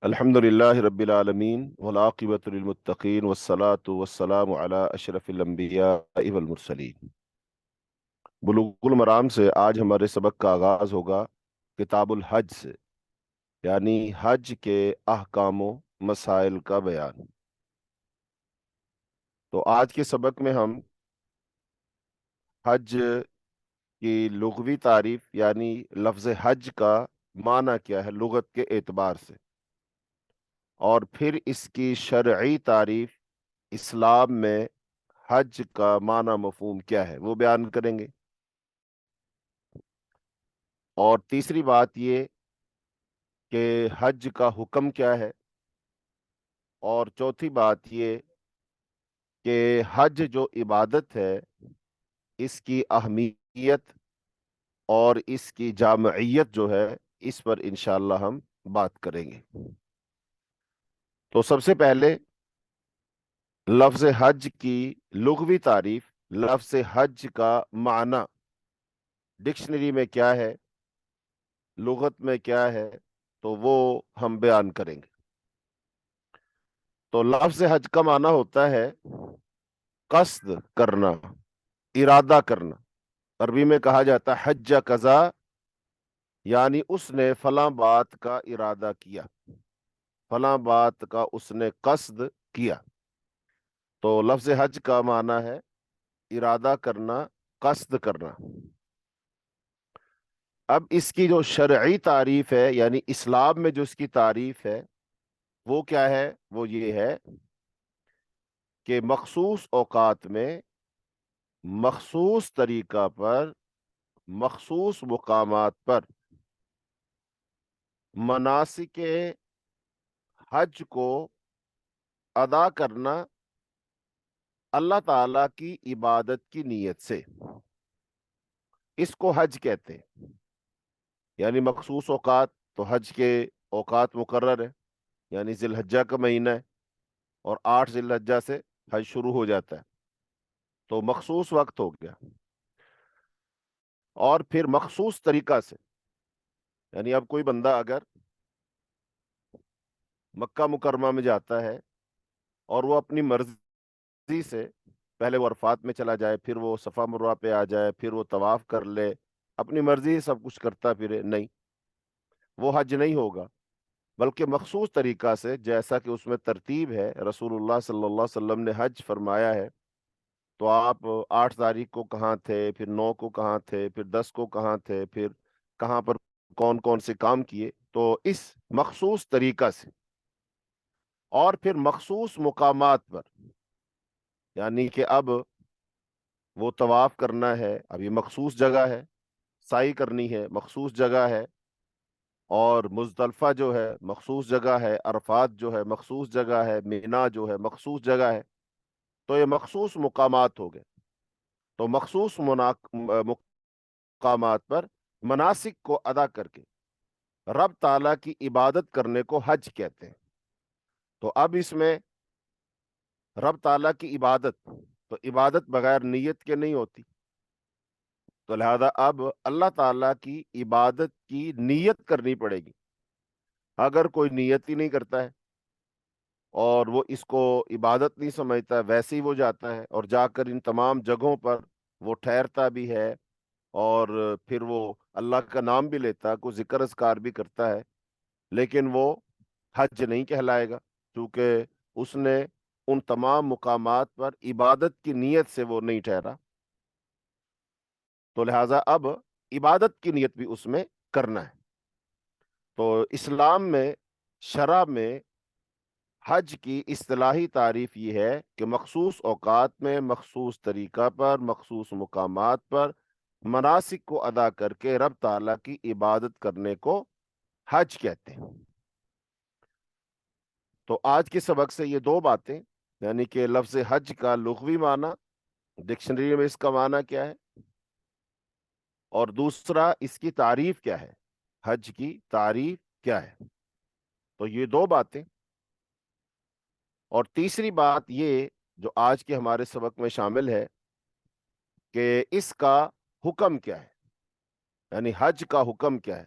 الحمدللہ رب العالمین والعاقبۃ للمتقین والصلاة والسلام علی اشرف الانبیاء والمرسلین۔ بلوغ المرام سے آج ہمارے سبق کا آغاز ہوگا کتاب الحج سے، یعنی حج کے احکام و مسائل کا بیان۔ تو آج کے سبق میں ہم حج کی لغوی تعریف، یعنی لفظ حج کا معنی کیا ہے لغت کے اعتبار سے، اور پھر اس کی شرعی تعریف، اسلام میں حج کا معنی مفہوم کیا ہے وہ بیان کریں گے۔ اور تیسری بات یہ کہ حج کا حکم کیا ہے، اور چوتھی بات یہ کہ حج جو عبادت ہے اس کی اہمیت اور اس کی جامعیت جو ہے اس پر انشاءاللہ ہم بات کریں گے۔ تو سب سے پہلے لفظ حج کی لغوی تعریف، لفظ حج کا معنی ڈکشنری میں کیا ہے، لغت میں کیا ہے، تو وہ ہم بیان کریں گے۔ تو لفظ حج کا معنی ہوتا ہے قصد کرنا، ارادہ کرنا۔ عربی میں کہا جاتا ہے حج قضا، یعنی اس نے فلاں بات کا ارادہ کیا، فلاں بات کا اس نے قصد کیا۔ تو لفظ حج کا معنی ہے ارادہ کرنا، قصد کرنا۔ اب اس کی جو شرعی تعریف ہے، یعنی اسلام میں جو اس کی تعریف ہے وہ کیا ہے؟ وہ یہ ہے کہ مخصوص اوقات میں مخصوص طریقہ پر مخصوص مقامات پر مناسک حج کو ادا کرنا اللہ تعالی کی عبادت کی نیت سے، اس کو حج کہتے ہیں۔ یعنی مخصوص اوقات، تو حج کے اوقات مقرر ہے، یعنی ذی الحجہ کا مہینہ ہے اور 8 ذی الحجہ سے حج شروع ہو جاتا ہے، تو مخصوص وقت ہو گیا۔ اور پھر مخصوص طریقہ سے، یعنی اب کوئی بندہ اگر مکہ مکرمہ میں جاتا ہے اور وہ اپنی مرضی سے پہلے وہ عرفات میں چلا جائے، پھر وہ صفا مروہ پہ آ جائے، پھر وہ طواف کر لے، اپنی مرضی سے سب کچھ کرتا پھرے، نہیں، وہ حج نہیں ہوگا، بلکہ مخصوص طریقہ سے جیسا کہ اس میں ترتیب ہے، رسول اللہ صلی اللہ علیہ وسلم نے حج فرمایا ہے، تو آپ 8 تاریخ کو کہاں تھے، پھر 9 کو کہاں تھے، پھر 10 کو کہاں تھے، پھر کہاں پر کون کون سے کام کیے، تو اس مخصوص طریقہ سے اور پھر مخصوص مقامات پر، یعنی کہ اب وہ طواف کرنا ہے، اب یہ مخصوص جگہ ہے، سعی کرنی ہے مخصوص جگہ ہے، اور مزدلفہ جو ہے مخصوص جگہ ہے، عرفات جو ہے مخصوص جگہ ہے، مینا جو ہے مخصوص جگہ ہے، تو یہ مخصوص مقامات ہو گئے۔ تو مخصوص مقامات پر مناسک کو ادا کر کے رب تعالیٰ کی عبادت کرنے کو حج کہتے ہیں۔ تو اب اس میں رب تعالیٰ کی عبادت، تو عبادت بغیر نیت کے نہیں ہوتی، تو لہذا اب اللہ تعالیٰ کی عبادت کی نیت کرنی پڑے گی۔ اگر کوئی نیت ہی نہیں کرتا ہے اور وہ اس کو عبادت نہیں سمجھتا ہے، ویسے ہی وہ جاتا ہے اور جا کر ان تمام جگہوں پر وہ ٹھہرتا بھی ہے اور پھر وہ اللہ کا نام بھی لیتا ہے، کوئی ذکر اذکار بھی کرتا ہے، لیکن وہ حج نہیں کہلائے گا، کیونکہ اس نے ان تمام مقامات پر عبادت کی نیت سے وہ نہیں ٹھہرا۔ تو لہٰذا اب عبادت کی نیت بھی اس میں کرنا ہے۔ تو اسلام میں، شرع میں حج کی اصطلاحی تعریف یہ ہے کہ مخصوص اوقات میں مخصوص طریقہ پر مخصوص مقامات پر مناسک کو ادا کر کے رب تعالیٰ کی عبادت کرنے کو حج کہتے ہیں۔ تو آج کے سبق سے یہ دو باتیں، یعنی کہ لفظ حج کا لغوی معنی، ڈکشنری میں اس کا معنی کیا ہے، اور دوسرا اس کی تعریف کیا ہے، حج کی تعریف کیا ہے، تو یہ دو باتیں۔ اور تیسری بات یہ جو آج کے ہمارے سبق میں شامل ہے کہ اس کا حکم کیا ہے، یعنی حج کا حکم کیا ہے،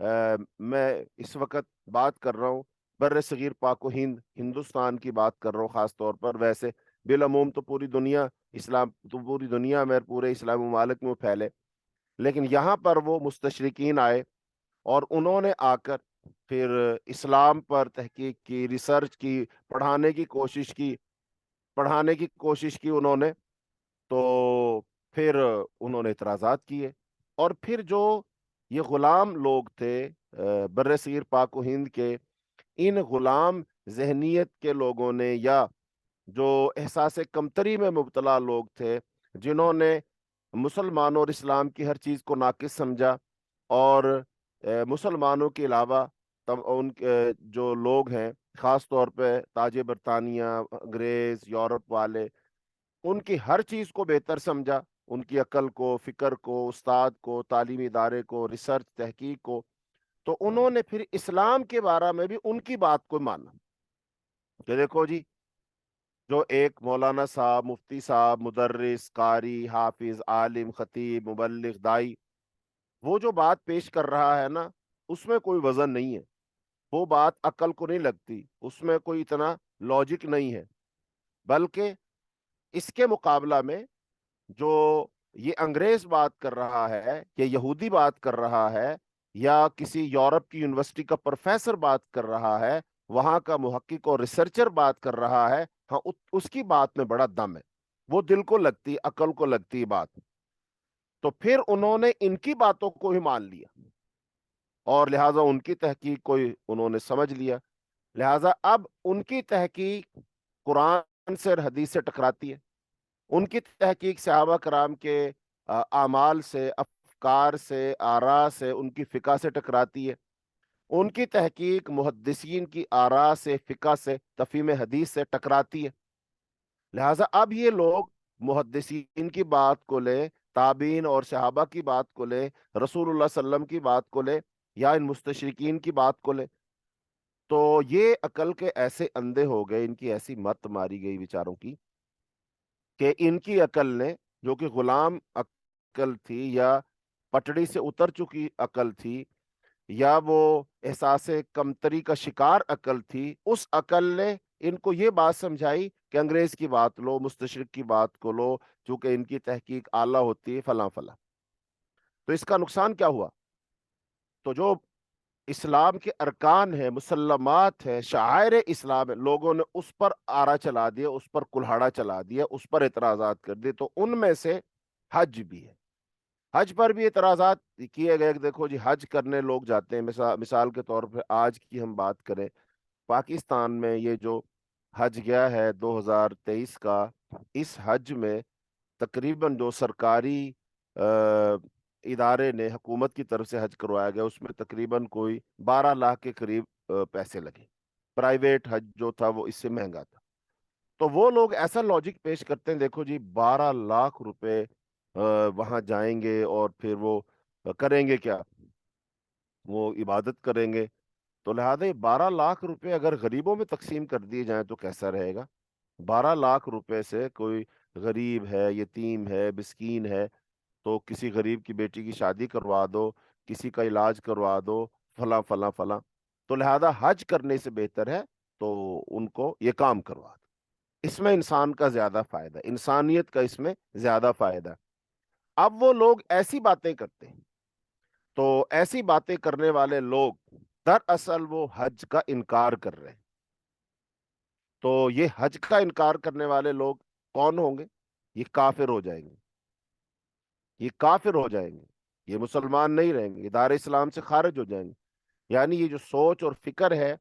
میں اس وقت بات کر رہا ہوں بر صغیر پاک و ہند ہندوستان کی بات کر رہا ہوں خاص طور پر، ویسے بالعموم تو پوری دنیا اسلام تو پوری دنیا میں پورے اسلام ممالک میں پھیلے، لیکن یہاں پر وہ مستشرقین آئے اور انہوں نے آ کر پھر اسلام پر تحقیق کی، ریسرچ کی، پڑھانے کی کوشش کی انہوں نے، تو پھر انہوں نے اعتراضات کیے، اور پھر جو یہ غلام لوگ تھے بر صغیر پاک و ہند کے، ان غلام ذہنیت کے لوگوں نے، یا جو احساس کمتری میں مبتلا لوگ تھے، جنہوں نے مسلمانوں اور اسلام کی ہر چیز کو ناقص سمجھا، اور مسلمانوں کے علاوہ ان کے جو لوگ ہیں خاص طور پہ تاج برطانیہ، انگریز، یورپ والے، ان کی ہر چیز کو بہتر سمجھا، ان کی عقل کو، فکر کو، استاد کو، تعلیمی ادارے کو، ریسرچ تحقیق کو، تو انہوں نے پھر اسلام کے بارے میں بھی ان کی بات کو مانا کہ دیکھو جی، جو ایک مولانا صاحب، مفتی صاحب، مدرس، قاری، حافظ، عالم، خطیب، مبلغ، دائی، وہ جو بات پیش کر رہا ہے نا، اس میں کوئی وزن نہیں ہے، وہ بات عقل کو نہیں لگتی، اس میں کوئی اتنا لاجک نہیں ہے، بلکہ اس کے مقابلہ میں جو یہ انگریز بات کر رہا ہے، یا یہودی بات کر رہا ہے، یا کسی یورپ کی یونیورسٹی کا پروفیسر بات کر رہا ہے، وہاں کا محقق اور ریسرچر بات کر رہا ہے، ہاں اس کی بات میں بڑا دم ہے، وہ دل کو لگتی، عقل کو لگتی بات، تو پھر انہوں نے ان کی باتوں کو ہی مان لیا، اور لہٰذا ان کی تحقیق کو ہی انہوں نے سمجھ لیا، لہٰذا اب ان کی تحقیق قرآن سے اور حدیث سے ٹکراتی ہے، ان کی تحقیق صحابہ کرام کے اعمال سے، افکار سے، آراء سے، ان کی فقہ سے ٹکراتی ہے، ان کی تحقیق محدثین کی آراء سے، فقہ سے، تفہیم حدیث سے ٹکراتی ہے، لہٰذا اب یہ لوگ محدثین کی بات کو لے، تابعین اور صحابہ کی بات کو لے، رسول اللہ صلی اللہ علیہ وسلم کی بات کو لے، یا ان مستشرقین کی بات کو لے، تو یہ عقل کے ایسے اندھے ہو گئے، ان کی ایسی مت ماری گئی بیچاروں کی، کہ ان کی عقل نے، جو کہ غلام عقل تھی، یا پٹڑی سے اتر چکی عقل تھی، یا وہ احساس کمتری کا شکار عقل تھی، اس عقل نے ان کو یہ بات سمجھائی کہ انگریز کی بات لو، مستشرق کی بات کو لو، چونکہ ان کی تحقیق اعلیٰ ہوتی ہے، فلاں فلاں، تو اس کا نقصان کیا ہوا؟ تو جو اسلام کے ارکان ہے، مسلمات ہے، شعائر اسلام ہے، لوگوں نے اس پر آرا چلا دیا، اس پر کلہاڑا چلا دیا، اس پر اعتراضات کر دیے، تو ان میں سے حج بھی ہے، حج پر بھی اعتراضات کیے گئے کہ دیکھو جی، حج کرنے لوگ جاتے ہیں، مثال کے طور پہ آج کی ہم بات کریں، پاکستان میں یہ جو حج گیا ہے 2023 کا، اس حج میں تقریباً جو سرکاری ادارے نے حکومت کی طرف سے حج کروایا گیا، اس میں تقریباً کوئی 12 لاکھ کے قریب پیسے لگے، پرائیویٹ حج جو تھا وہ اس سے مہنگا تھا، تو وہ لوگ ایسا لاجک پیش کرتے ہیں، دیکھو جی 12 لاکھ روپے وہاں جائیں گے اور پھر وہ کریں گے کیا؟ وہ عبادت کریں گے، تو لہٰذا یہ 12 لاکھ روپے اگر غریبوں میں تقسیم کر دیے جائیں تو کیسا رہے گا؟ 12 لاکھ روپے سے کوئی غریب ہے، یتیم ہے، مسکین ہے، تو کسی غریب کی بیٹی کی شادی کروا دو، کسی کا علاج کروا دو، فلاں فلاں فلاں، تو لہذا حج کرنے سے بہتر ہے تو ان کو یہ کام کروا دو، اس میں انسان کا زیادہ فائدہ ہے، انسانیت کا اس میں زیادہ فائدہ ہے۔ اب وہ لوگ ایسی باتیں کرتے ہیں، تو ایسی باتیں کرنے والے لوگ دراصل وہ حج کا انکار کر رہے ہیں، تو یہ حج کا انکار کرنے والے لوگ کون ہوں گے؟ یہ کافر ہو جائیں گے، یہ کافر ہو جائیں گے، یہ مسلمان نہیں رہیں گے، ادارے اسلام سے خارج ہو جائیں گے، یعنی یہ جو سوچ اور فکر ہے،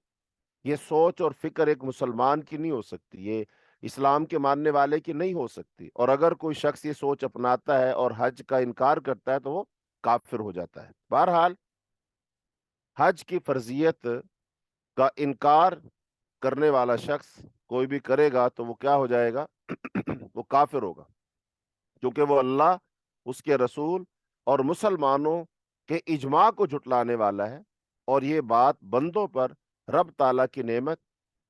یہ سوچ اور فکر ایک مسلمان کی نہیں ہو سکتی، یہ اسلام کے ماننے والے کی نہیں ہو سکتی، اور اگر کوئی شخص یہ سوچ اپناتا ہے اور حج کا انکار کرتا ہے تو وہ کافر ہو جاتا ہے۔ بہرحال حج کی فرضیت کا انکار کرنے والا شخص کوئی بھی کرے گا تو وہ کیا ہو جائے گا؟ وہ کافر ہوگا، کیونکہ وہ اللہ، اس کے رسول اور مسلمانوں کے اجماع کو جھٹلانے والا ہے، اور یہ بات بندوں پر رب تعالیٰ کی نعمت،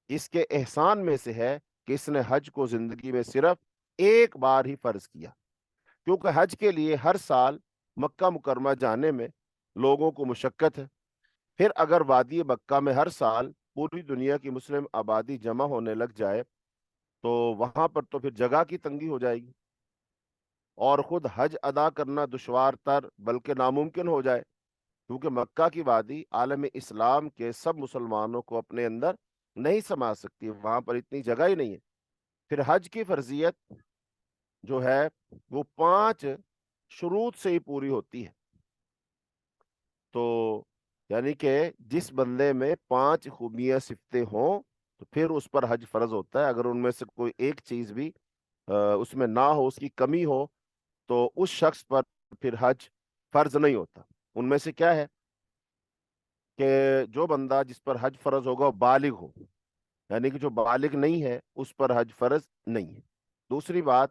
اس کے احسان میں سے ہے کہ اس نے حج کو زندگی میں صرف ایک بار ہی فرض کیا، کیونکہ حج کے لیے ہر سال مکہ مکرمہ جانے میں لوگوں کو مشقت ہے، پھر اگر وادی مکہ میں ہر سال پوری دنیا کی مسلم آبادی جمع ہونے لگ جائے تو وہاں پر تو پھر جگہ کی تنگی ہو جائے گی، اور خود حج ادا کرنا دشوار تر بلکہ ناممکن ہو جائے، کیونکہ مکہ کی وادی عالم اسلام کے سب مسلمانوں کو اپنے اندر نہیں سما سکتی، وہاں پر اتنی جگہ ہی نہیں ہے۔ پھر حج کی فرضیت جو ہے وہ 5 شروط سے ہی پوری ہوتی ہے، تو یعنی کہ جس بندے میں 5 خوبیاں صفتیں ہوں تو پھر اس پر حج فرض ہوتا ہے۔ اگر ان میں سے کوئی ایک چیز بھی اس میں نہ ہو، اس کی کمی ہو، تو اس شخص پر پھر حج فرض نہیں ہوتا۔ ان میں سے کیا ہے کہ جو بندہ جس پر حج فرض ہوگا وہ بالغ ہو، یعنی کہ جو بالغ نہیں ہے اس پر حج فرض نہیں ہے۔ دوسری بات،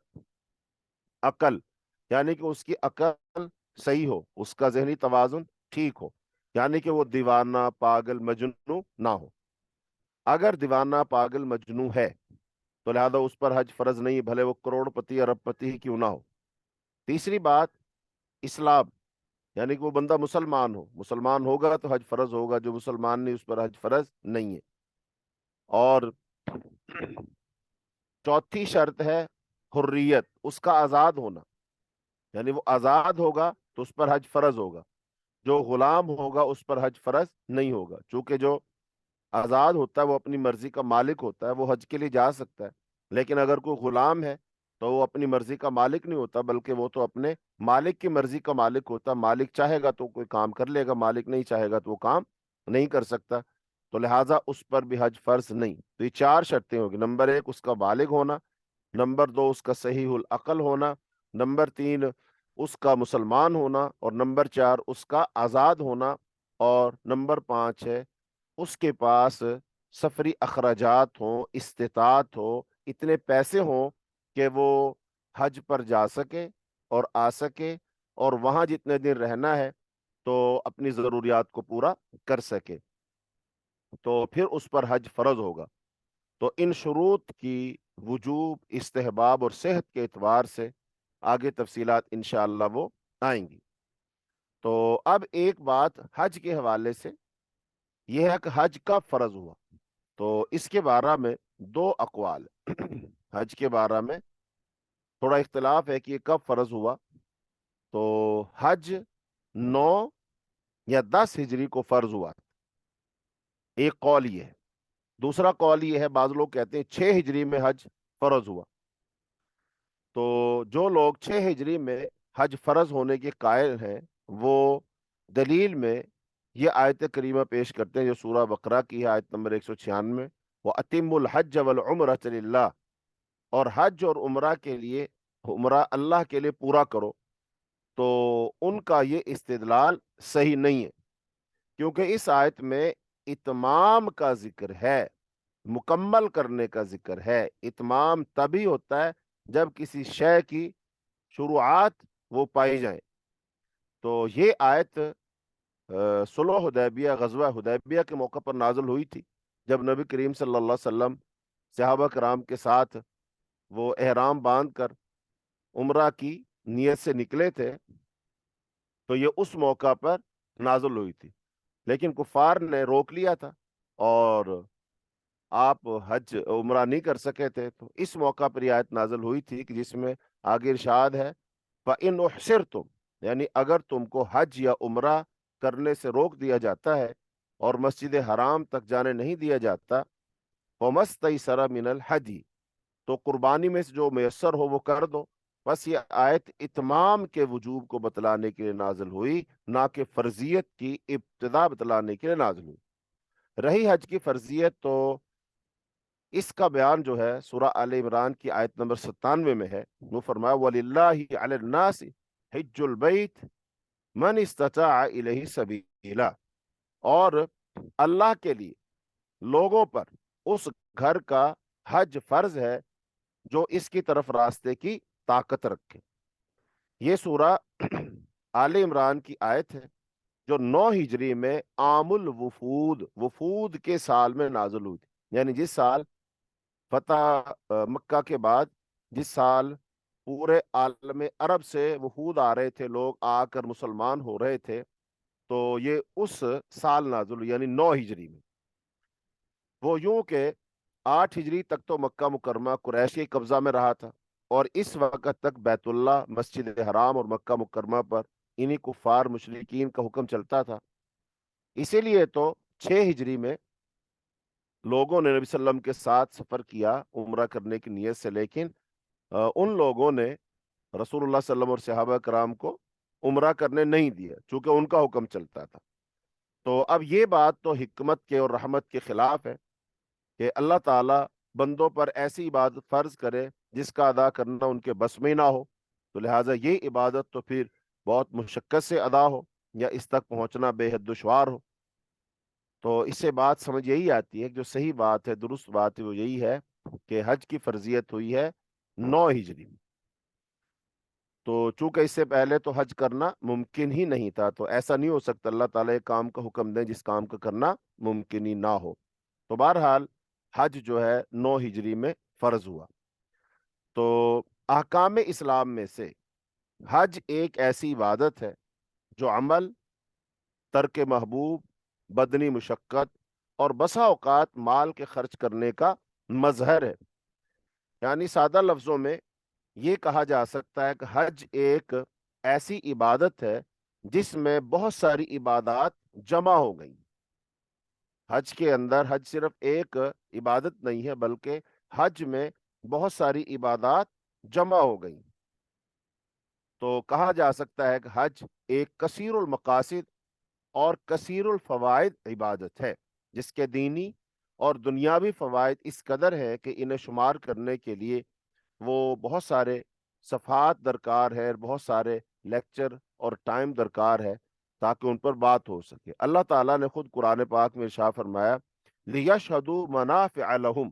عقل، یعنی کہ اس کی عقل صحیح ہو، اس کا ذہنی توازن ٹھیک ہو، یعنی کہ وہ دیوانہ پاگل مجنو نہ ہو۔ اگر دیوانہ پاگل مجنو ہے تو لہذا اس پر حج فرض نہیں، بھلے وہ کروڑ پتی ارب پتی ہی کیوں نہ ہو۔ تیسری بات، اسلام، یعنی کہ وہ بندہ مسلمان ہو، مسلمان ہوگا تو حج فرض ہوگا، جو مسلمان نہیں اس پر حج فرض نہیں ہے۔ اور چوتھی شرط ہے حریت، اس کا آزاد ہونا، یعنی وہ آزاد ہوگا تو اس پر حج فرض ہوگا، جو غلام ہوگا اس پر حج فرض نہیں ہوگا، چونکہ جو آزاد ہوتا ہے وہ اپنی مرضی کا مالک ہوتا ہے، وہ حج کے لیے جا سکتا ہے۔ لیکن اگر کوئی غلام ہے تو وہ اپنی مرضی کا مالک نہیں ہوتا، بلکہ وہ تو اپنے مالک کی مرضی کا مالک ہوتا ہے۔ مالک چاہے گا تو کوئی کام کر لے گا، مالک نہیں چاہے گا تو وہ کام نہیں کر سکتا، تو لہٰذا اس پر بھی حج فرض نہیں۔ تو یہ 4 شرطیں ہوگی: نمبر 1 اس کا بالغ ہونا، نمبر 2 اس کا صحیح العقل ہونا، نمبر 3 اس کا مسلمان ہونا، اور نمبر 4 اس کا آزاد ہونا، اور نمبر 5 ہے اس کے پاس سفری اخراجات ہوں، استطاعت ہو، اتنے پیسے ہوں کہ وہ حج پر جا سکے اور آ سکے، اور وہاں جتنے دن رہنا ہے تو اپنی ضروریات کو پورا کر سکے، تو پھر اس پر حج فرض ہوگا۔ تو ان شروط کی وجوب، استحباب اور صحت کے اعتبار سے آگے تفصیلات انشاءاللہ وہ آئیں گی۔ تو اب ایک بات حج کے حوالے سے یہ ہے کہ حج کب فرض ہوا، تو اس کے بارے میں 2 اقوال حج کے بارے میں تھوڑا اختلاف ہے کہ یہ کب فرض ہوا۔ تو حج 9 یا 10 ہجری کو فرض ہوا، ایک قول یہ ہے۔ دوسرا قول یہ ہے، بعض لوگ کہتے ہیں 6 ہجری میں حج فرض ہوا۔ تو جو لوگ 6 ہجری میں حج فرض ہونے کے قائل ہیں وہ دلیل میں یہ آیت کریمہ پیش کرتے ہیں جو سورہ بقرہ کی ہے، آیت نمبر 196، وَأَتِمُّ الْحَجَّ وَالْعُمْرَةَ لِلَّهِ، اور حج اور عمرہ کے لیے، عمرہ اللہ کے لیے پورا کرو۔ تو ان کا یہ استدلال صحیح نہیں ہے، کیونکہ اس آیت میں اتمام کا ذکر ہے، مکمل کرنے کا ذکر ہے۔ اتمام تبھی ہوتا ہے جب کسی شے کی شروعات وہ پائی جائیں۔ تو یہ آیت صلح حدیبیہ، غزوہ حدیبیہ کے موقع پر نازل ہوئی تھی، جب نبی کریم صلی اللہ علیہ وسلم صحابہ کرام کے ساتھ وہ احرام باندھ کر عمرہ کی نیت سے نکلے تھے، تو یہ اس موقع پر نازل ہوئی تھی، لیکن کفار نے روک لیا تھا اور آپ حج عمرہ نہیں کر سکے تھے، تو اس موقع پر یہ آیت نازل ہوئی تھی کہ جس میں آگے ارشاد ہے فَإِنْ أُحْصِرْتُمْ، یعنی اگر تم کو حج یا عمرہ کرنے سے روک دیا جاتا ہے اور مسجد حرام تک جانے نہیں دیا جاتا، فَمَسْتَيْسَرَ مِنَ الْحَدِيِ، تو قربانی میں سے جو میسر ہو وہ کر دو۔ بس یہ آیت اتمام کے وجوب کو بتلانے کے لیے نازل ہوئی، نہ کہ فرضیت کی ابتدا بتلانے کے لیے نازل ہوئی۔ رہی حج کی فرضیت، تو اس کا بیان جو ہے سورہ آل عمران کی آیت نمبر 97 میں ہے۔ وہ فرمایا وَلِلَّهِ عَلَى النَّاسِ حِجُّ الْبَيْتِ مَنِ اسْتَطَاعَ إِلَيْهِ سَبِيلًا، اور اللہ کے لیے لوگوں پر اس گھر کا حج فرض ہے جو اس کی طرف راستے کی طاقت رکھے۔ یہ سورہ آل عمران کی آیت ہے جو 9 ہجری میں عام الوفود، وفود کے سال میں نازل ہوئی تھی، یعنی جس سال فتح مکہ کے بعد، جس سال پورے عالم عرب سے وفود آ رہے تھے، لوگ آ کر مسلمان ہو رہے تھے، تو یہ اس سال نازل ہوئی، یعنی 9 ہجری میں۔ وہ یوں کہ 8 ہجری تک تو مکہ مکرمہ قریش کے قبضہ میں رہا تھا، اور اس وقت تک بیت اللہ، مسجد حرام اور مکہ مکرمہ پر انہی کفار مشرکین کا حکم چلتا تھا۔ اسی لیے تو 6 ہجری میں لوگوں نے نبی صلی اللہ علیہ وسلم کے ساتھ سفر کیا عمرہ کرنے کی نیت سے، لیکن ان لوگوں نے رسول اللہ صلی اللہ علیہ وسلم اور صحابہ کرام کو عمرہ کرنے نہیں دیا، چونکہ ان کا حکم چلتا تھا۔ تو اب یہ بات تو حکمت کے اور رحمت کے خلاف ہے کہ اللہ تعالیٰ بندوں پر ایسی عبادت فرض کرے جس کا ادا کرنا ان کے بس میں نہ ہو، تو لہٰذا یہ عبادت تو پھر بہت مشقت سے ادا ہو یا اس تک پہنچنا بے حد دشوار ہو۔ تو اس سے بات سمجھ یہی آتی ہے کہ جو صحیح بات ہے، درست بات ہے، وہ یہی ہے کہ حج کی فرضیت ہوئی ہے 9 ہجری میں۔ تو چونکہ اس سے پہلے تو حج کرنا ممکن ہی نہیں تھا، تو ایسا نہیں ہو سکتا اللہ تعالیٰ ایک کام کا حکم دیں جس کام کا کرنا ممکن ہی نہ ہو۔ تو بہرحال حج جو ہے 9 ہجری میں فرض ہوا۔ تو احکام اسلام میں سے حج ایک ایسی عبادت ہے جو عمل، ترک محبوب، بدنی مشقت اور بسا اوقات مال کے خرچ کرنے کا مظہر ہے۔ یعنی سادہ لفظوں میں یہ کہا جا سکتا ہے کہ حج ایک ایسی عبادت ہے جس میں بہت ساری عبادات جمع ہو گئی۔ حج کے اندر حج صرف ایک عبادت نہیں ہے، بلکہ حج میں بہت ساری عبادات جمع ہو گئی۔ تو کہا جا سکتا ہے کہ حج ایک کثیر المقاصد اور کثیر الفوائد عبادت ہے، جس کے دینی اور دنیاوی فوائد اس قدر ہے کہ انہیں شمار کرنے کے لیے وہ بہت سارے صفحات درکار ہے، بہت سارے لیکچر اور ٹائم درکار ہے تاکہ ان پر بات ہو سکے۔ اللہ تعالیٰ نے خود قرآن پاک میں ارشاد فرمایا لِيَشْهَدُوا مَنَافِعَ لَهُمْ،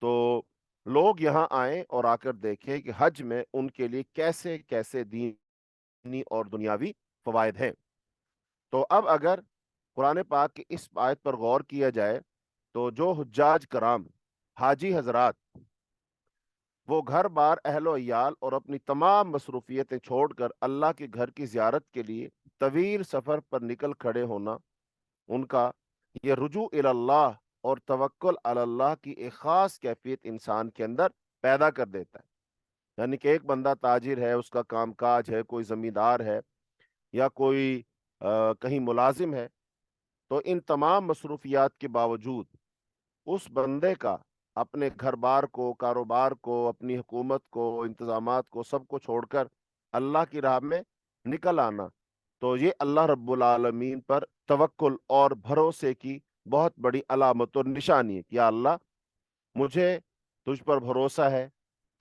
تو لوگ یہاں آئیں اور آ کر دیکھیں کہ حج میں ان کے لیے کیسے کیسے دینی اور دنیاوی فوائد ہیں۔ تو اب اگر قرآن پاک کی اس آیت پر غور کیا جائے تو جو حجاج کرام، حاجی حضرات، وہ گھر بار، اہل و عیال اور اپنی تمام مصروفیتیں چھوڑ کر اللہ کے گھر کی زیارت کے لیے طویل سفر پر نکل کھڑے ہونا، ان کا یہ رجوع الی اللہ اور توکل علی اللہ کی ایک خاص کیفیت انسان کے اندر پیدا کر دیتا ہے۔ یعنی کہ ایک بندہ تاجر ہے، اس کا کام کاج ہے، کوئی زمیندار ہے یا کوئی کہیں ملازم ہے، تو ان تمام مصروفیات کے باوجود اس بندے کا اپنے گھر بار کو، کاروبار کو، اپنی حکومت کو، انتظامات کو، سب کو چھوڑ کر اللہ کی راہ میں نکل آنا، تو یہ اللہ رب العالمین پر توکل اور بھروسے کی بہت بڑی علامت اور نشانی ہے کہ یا اللہ، مجھے تجھ پر بھروسہ ہے،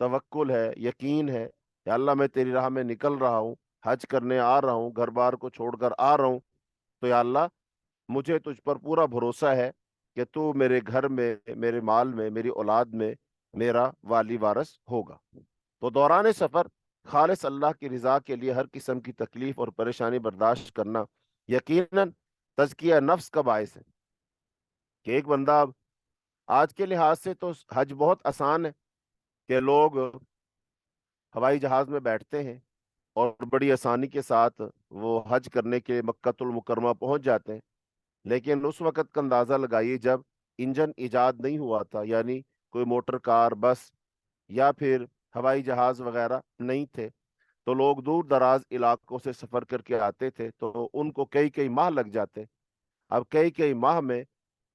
توکل ہے، یقین ہے، یا اللہ میں تیری راہ میں نکل رہا ہوں، حج کرنے آ رہا ہوں، گھر بار کو چھوڑ کر آ رہا ہوں، تو یا اللہ مجھے تجھ پر پورا بھروسہ ہے کہ تو میرے گھر میں، میرے مال میں، میری اولاد میں میرا والی وارث ہوگا۔ تو دوران سفر خالص اللہ کی رضا کے لیے ہر قسم کی تکلیف اور پریشانی برداشت کرنا یقیناً تزکیہ نفس کا باعث ہے کہ ایک بندہ، اب آج کے لحاظ سے تو حج بہت آسان ہے کہ لوگ ہوائی جہاز میں بیٹھتے ہیں اور بڑی آسانی کے ساتھ وہ حج کرنے کے مکۃ المکرمہ پہنچ جاتے ہیں، لیکن اس وقت کا اندازہ لگائیے جب انجن ایجاد نہیں ہوا تھا، یعنی کوئی موٹر کار، بس یا پھر ہوائی جہاز وغیرہ نہیں تھے، تو لوگ دور دراز علاقوں سے سفر کر کے آتے تھے تو ان کو کئی کئی ماہ لگ جاتے۔ اب کئی کئی ماہ میں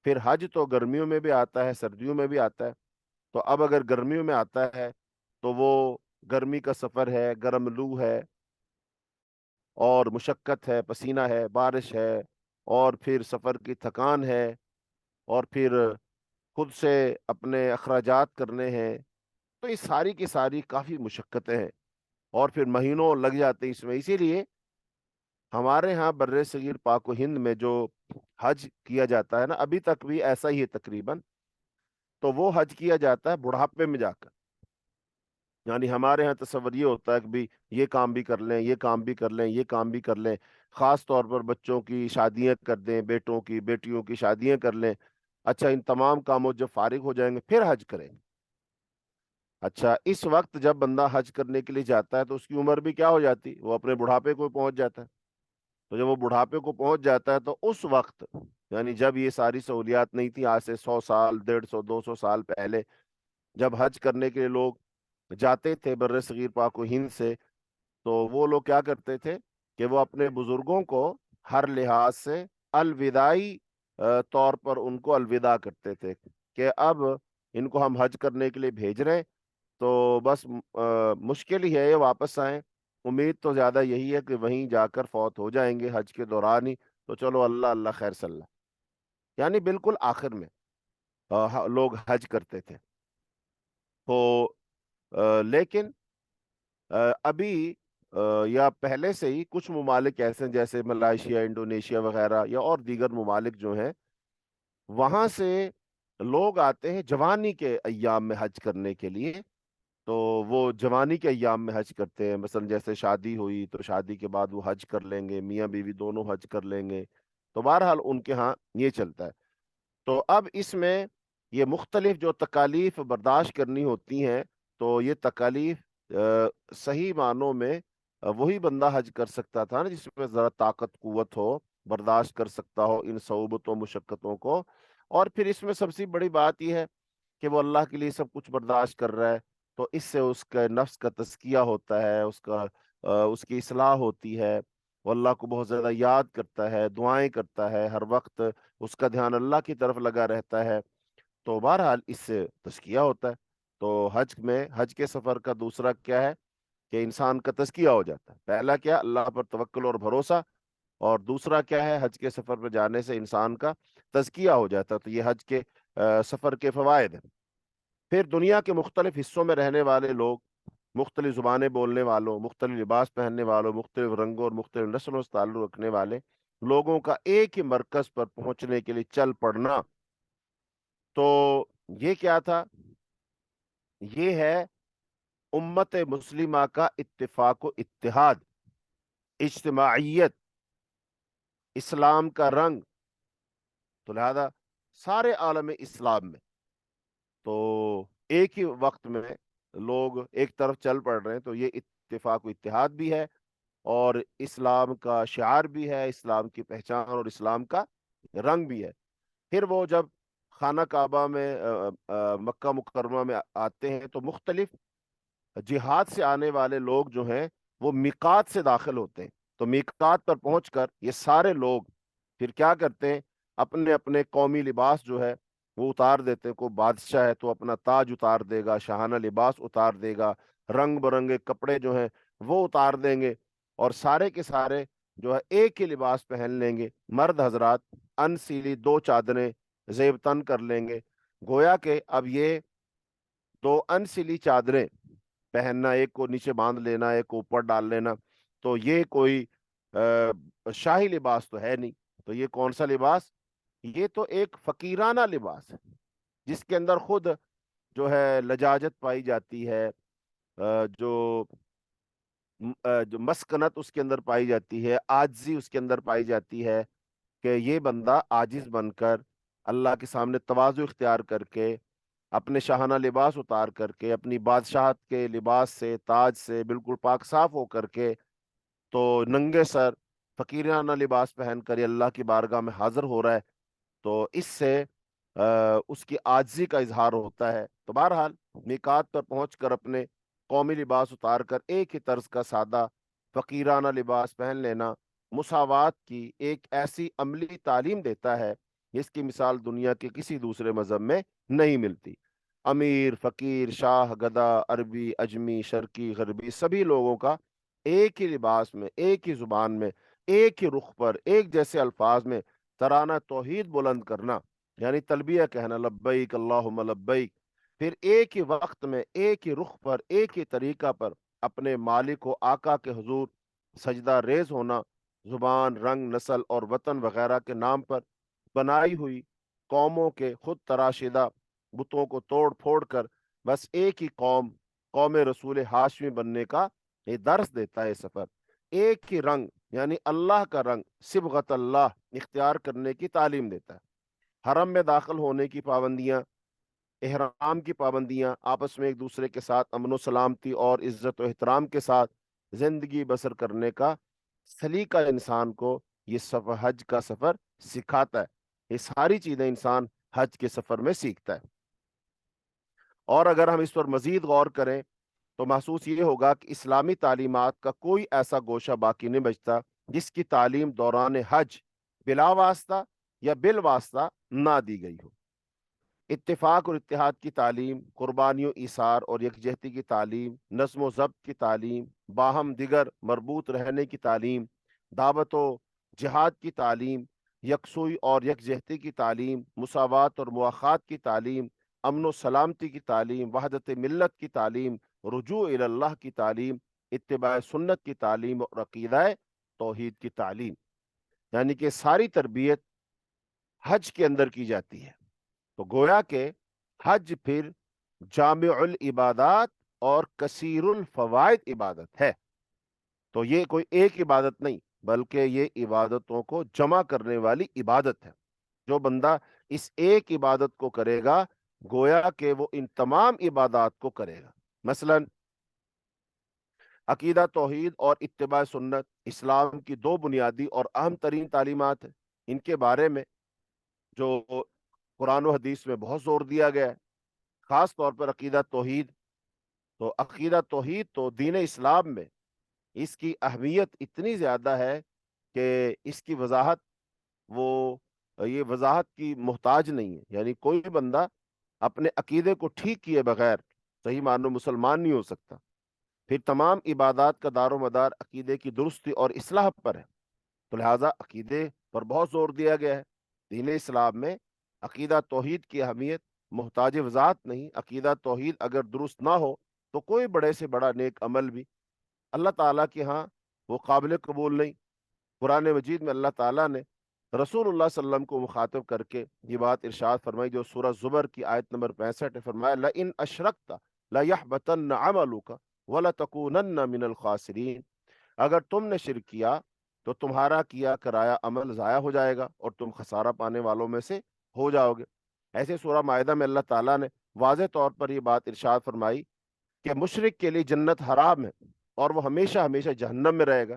پھر حج تو گرمیوں میں بھی آتا ہے، سردیوں میں بھی آتا ہے، تو اب اگر گرمیوں میں آتا ہے تو وہ گرمی کا سفر ہے، گرم لو ہے اور مشقت ہے، پسینہ ہے، بارش ہے، اور پھر سفر کی تھکان ہے، اور پھر خود سے اپنے اخراجات کرنے ہیں، تو یہ ساری کی ساری کافی مشقتیں ہیں، اور پھر مہینوں لگ جاتے ہیں اس میں۔ اسی لیے ہمارے ہاں بر صغیر پاک و ہند میں جو حج کیا جاتا ہے نا، ابھی تک بھی ایسا ہی ہے تقریباً، تو وہ حج کیا جاتا ہے بڑھاپے میں جا کر۔ یعنی ہمارے ہاں تصور یہ ہوتا ہے کہ بھی یہ کام بھی کر لیں، یہ کام بھی کر لیں، یہ کام بھی کر لیں، خاص طور پر بچوں کی شادیاں کر دیں، بیٹوں کی، بیٹیوں کی شادیاں کر لیں، اچھا ان تمام کاموں جب فارغ ہو جائیں گے پھر حج کریں گے۔ اچھا اس وقت جب بندہ حج کرنے کے لیے جاتا ہے تو اس کی عمر بھی کیا ہو جاتی، وہ اپنے بڑھاپے کو پہنچ جاتا ہے۔ تو جب وہ بڑھاپے کو پہنچ جاتا ہے تو اس وقت، یعنی جب یہ ساری سہولیات نہیں تھی، آج سے 100 سال، 150 200 سال پہلے، جب حج کرنے کے لیے لوگ جاتے تھے بر صغیر پاک و ہند سے، تو وہ لوگ کیا کرتے تھے کہ وہ اپنے بزرگوں کو ہر لحاظ سے الوداعی طور پر ان کو الوداع کرتے تھے کہ اب ان کو ہم حج کرنے کے لیے بھیج رہے ہیں، تو بس مشکل ہی ہے یہ واپس آئیں، امید تو زیادہ یہی ہے کہ وہیں جا کر فوت ہو جائیں گے حج کے دوران ہی، تو چلو اللہ اللہ خیر صلی اللہ، یعنی بالکل آخر میں لوگ حج کرتے تھے۔ تو لیکن ابھی یا پہلے سے ہی کچھ ممالک ایسے ہیں جیسے ملائیشیا، انڈونیشیا وغیرہ، یا اور دیگر ممالک جو ہیں، وہاں سے لوگ آتے ہیں جوانی کے ایام میں حج کرنے کے لیے، تو وہ جوانی کے ایام میں حج کرتے ہیں، مثلا جیسے شادی ہوئی تو شادی کے بعد وہ حج کر لیں گے، میاں بیوی دونوں حج کر لیں گے، تو بہرحال ان کے ہاں یہ چلتا ہے۔ تو اب اس میں یہ مختلف جو تکالیف برداشت کرنی ہوتی ہیں، تو یہ تکالیف صحیح معنوں میں وہی بندہ حج کر سکتا تھا نا جس میں ذرا طاقت قوت ہو، برداشت کر سکتا ہو ان صعوبتوں مشقتوں کو۔ اور پھر اس میں سب سے بڑی بات یہ ہے کہ وہ اللہ کے لیے سب کچھ برداشت کر رہا ہے، تو اس سے اس کے نفس کا تزکیہ ہوتا ہے، اس کی اصلاح ہوتی ہے، وہ اللہ کو بہت زیادہ یاد کرتا ہے، دعائیں کرتا ہے، ہر وقت اس کا دھیان اللہ کی طرف لگا رہتا ہے، تو بہرحال اس سے تزکیہ ہوتا ہے۔ تو حج کے سفر کا دوسرا کیا ہے کہ انسان کا تزکیہ ہو جاتا ہے، پہلا کیا اللہ پر توکل اور بھروسہ، اور دوسرا کیا ہے حج کے سفر پر جانے سے انسان کا تزکیہ ہو جاتا ہے، تو یہ حج کے سفر کے فوائد ہیں۔ پھر دنیا کے مختلف حصوں میں رہنے والے لوگ، مختلف زبانیں بولنے والوں، مختلف لباس پہننے والوں، مختلف رنگوں اور مختلف نسلوں سے تعلق رکھنے والے لوگوں کا ایک ہی مرکز پر پہنچنے کے لیے چل پڑنا، تو یہ کیا تھا؟ یہ ہے امت مسلمہ کا اتفاق و اتحاد، اجتماعیت، اسلام کا رنگ، تو لہذا سارے عالم اسلام میں تو ایک ہی وقت میں لوگ ایک طرف چل پڑ رہے ہیں، تو یہ اتفاق و اتحاد بھی ہے، اور اسلام کا شعار بھی ہے، اسلام کی پہچان اور اسلام کا رنگ بھی ہے۔ پھر وہ جب خانہ کعبہ میں مکہ مکرمہ میں آتے ہیں، تو مختلف جہاد سے آنے والے لوگ جو ہیں وہ میقات سے داخل ہوتے ہیں، تو میقات پر پہنچ کر یہ سارے لوگ پھر کیا کرتے ہیں، اپنے اپنے قومی لباس جو ہے وہ اتار دیتے ہیں، کو بادشاہ ہے تو اپنا تاج اتار دے گا، شاہانہ لباس اتار دے گا، رنگ برنگے کپڑے جو ہیں وہ اتار دیں گے، اور سارے کے سارے جو ہے ایک ہی لباس پہن لیں گے۔ مرد حضرات ان سیلی 2 چادریں زیب تن کر لیں گے، گویا کہ اب یہ 2 ان سلی چادریں پہننا، ایک کو نیچے باندھ لینا، ایک کو اوپر ڈال لینا، تو یہ کوئی شاہی لباس تو ہے نہیں، تو یہ کون سا لباس؟ یہ تو ایک فقیرانہ لباس ہے، جس کے اندر خود جو ہے لجاجت پائی جاتی ہے، جو جو مسکنت اس کے اندر پائی جاتی ہے، عاجزی اس کے اندر پائی جاتی ہے، کہ یہ بندہ عاجز بن کر اللہ کے سامنے تواضع اختیار کر کے، اپنے شاہانہ لباس اتار کر کے، اپنی بادشاہت کے لباس سے، تاج سے بالکل پاک صاف ہو کر کے، تو ننگے سر فقیرانہ لباس پہن کر یہ اللہ کی بارگاہ میں حاضر ہو رہا ہے، تو اس سے اس کی عاجزی کا اظہار ہوتا ہے۔ تو بہرحال میقات پر پہنچ کر اپنے قومی لباس اتار کر ایک ہی طرز کا سادہ فقیرانہ لباس پہن لینا مساوات کی ایک ایسی عملی تعلیم دیتا ہے جس کی مثال دنیا کے کسی دوسرے مذہب میں نہیں ملتی۔ امیر، فقیر، شاہ، گدا، عربی، اجمی، شرقی، غربی، سبھی لوگوں کا ایک ہی لباس میں، ایک ہی زبان میں، ایک ہی رخ پر، ایک جیسے الفاظ میں ترانہ توحید بلند کرنا، یعنی تلبیہ کہنا، لبیک اللہم لبیک، پھر ایک ہی وقت میں، ایک ہی رخ پر، ایک ہی طریقہ پر اپنے مالک و آقا کے حضور سجدہ ریز ہونا، زبان، رنگ، نسل اور وطن وغیرہ کے نام پر بنائی ہوئی قوموں کے خود تراشیدہ بتوں کو توڑ پھوڑ کر بس ایک ہی قوم، قوم رسول ہاشمی بننے کا یہ درس دیتا ہے سفر۔ ایک ہی رنگ یعنی اللہ کا رنگ، صبغت اللہ اختیار کرنے کی تعلیم دیتا ہے۔ حرم میں داخل ہونے کی پابندیاں، احرام کی پابندیاں، آپس میں ایک دوسرے کے ساتھ امن و سلامتی اور عزت و احترام کے ساتھ زندگی بسر کرنے کا سلیقہ انسان کو یہ سفر، حج کا سفر سکھاتا ہے۔ یہ ساری چیزیں انسان حج کے سفر میں سیکھتا ہے۔ اور اگر ہم اس پر مزید غور کریں تو محسوس یہ ہوگا کہ اسلامی تعلیمات کا کوئی ایسا گوشہ باقی نہیں بچتا جس کی تعلیم دوران حج بلا واسطہ یا بالواسطہ نہ دی گئی ہو۔ اتفاق اور اتحاد کی تعلیم، قربانی و ایثار اور یکجہتی کی تعلیم، نظم و ضبط کی تعلیم، باہم دیگر مربوط رہنے کی تعلیم، دعوت و جہاد کی تعلیم، یکسوئی اور یکجہتی کی تعلیم، مساوات اور مواخات کی تعلیم، امن و سلامتی کی تعلیم، وحدت ملت کی تعلیم، رجوع الی اللہ کی تعلیم، اتباع سنت کی تعلیم اور عقیدہ توحید کی تعلیم، یعنی کہ ساری تربیت حج کے اندر کی جاتی ہے۔ تو گویا کہ حج پھر جامع العبادات اور کثیر الفوائد عبادت ہے۔ تو یہ کوئی ایک عبادت نہیں، بلکہ یہ عبادتوں کو جمع کرنے والی عبادت ہے۔ جو بندہ اس ایک عبادت کو کرے گا گویا کہ وہ ان تمام عبادات کو کرے گا۔ مثلا عقیدہ توحید اور اتباع سنت اسلام کی دو بنیادی اور اہم ترین تعلیمات ہیں۔ ان کے بارے میں جو قرآن و حدیث میں بہت زور دیا گیا ہے، خاص طور پر عقیدہ توحید۔ تو عقیدہ توحید تو دین اسلام میں اس کی اہمیت اتنی زیادہ ہے کہ اس کی وضاحت وہ یہ وضاحت کی محتاج نہیں ہے۔ یعنی کوئی بندہ اپنے عقیدے کو ٹھیک کیے بغیر صحیح معنوں مسلمان نہیں ہو سکتا۔ پھر تمام عبادات کا دار و مدار عقیدے کی درستی اور اصلاح پر ہے، تو لہٰذا عقیدے پر بہت زور دیا گیا ہے۔ دین اسلام میں عقیدہ توحید کی اہمیت محتاج وضاحت نہیں۔ عقیدہ توحید اگر درست نہ ہو تو کوئی بڑے سے بڑا نیک عمل بھی اللہ تعالیٰ کے ہاں وہ قابل قبول نہیں۔ قرآن مجید میں اللہ تعالیٰ نے رسول اللہ صلی اللہ علیہ وسلم کو مخاطب کر کے یہ بات ارشاد فرمائی، جو سورہ زمر کی آیت نمبر 65 ہے، فرمایا لَإِنْ أَشْرَكْتَ لَيَحْبَطَنَّ عَمَلُكَ وَلَتَكُونَنَّ مِنَ الْخَاسِرِينَ۔ اگر تم نے شرک کیا تو تمہارا کیا کرایا عمل ضائع ہو جائے گا اور تم خسارہ پانے والوں میں سے ہو جاؤ گے۔ ایسے سورہ مائدہ میں اللہ تعالیٰ نے واضح طور پر یہ بات ارشاد فرمائی کہ مشرک کے لیے جنت حرام ہے اور وہ ہمیشہ ہمیشہ جہنم میں رہے گا۔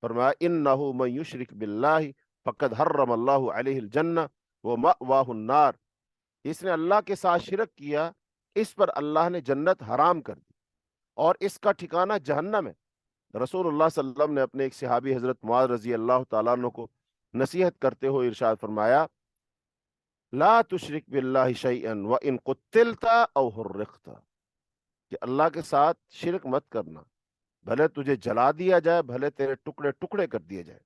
فرمایا انہ من یشرک باللہ فقد حرم اللہ علیہ الجنہ ومأواہ النار۔ اس نے اللہ کے ساتھ شرک کیا، اس پر اللہ نے جنت حرام کر دی اور اس کا ٹھکانہ جہنم ہے۔ رسول اللہ صلی اللہ علیہ وسلم نے اپنے ایک صحابی حضرت معاذ رضی اللہ تعالیٰ عنہ کو نصیحت کرتے ہوئے ارشاد فرمایا لا تشرک باللہ شیئا وان قتلت او حرقت، کہ اللہ کے ساتھ شرک مت کرنا، بھلے تجھے جلا دیا جائے، بھلے تیرے ٹکڑے ٹکڑے کر دیے جائے۔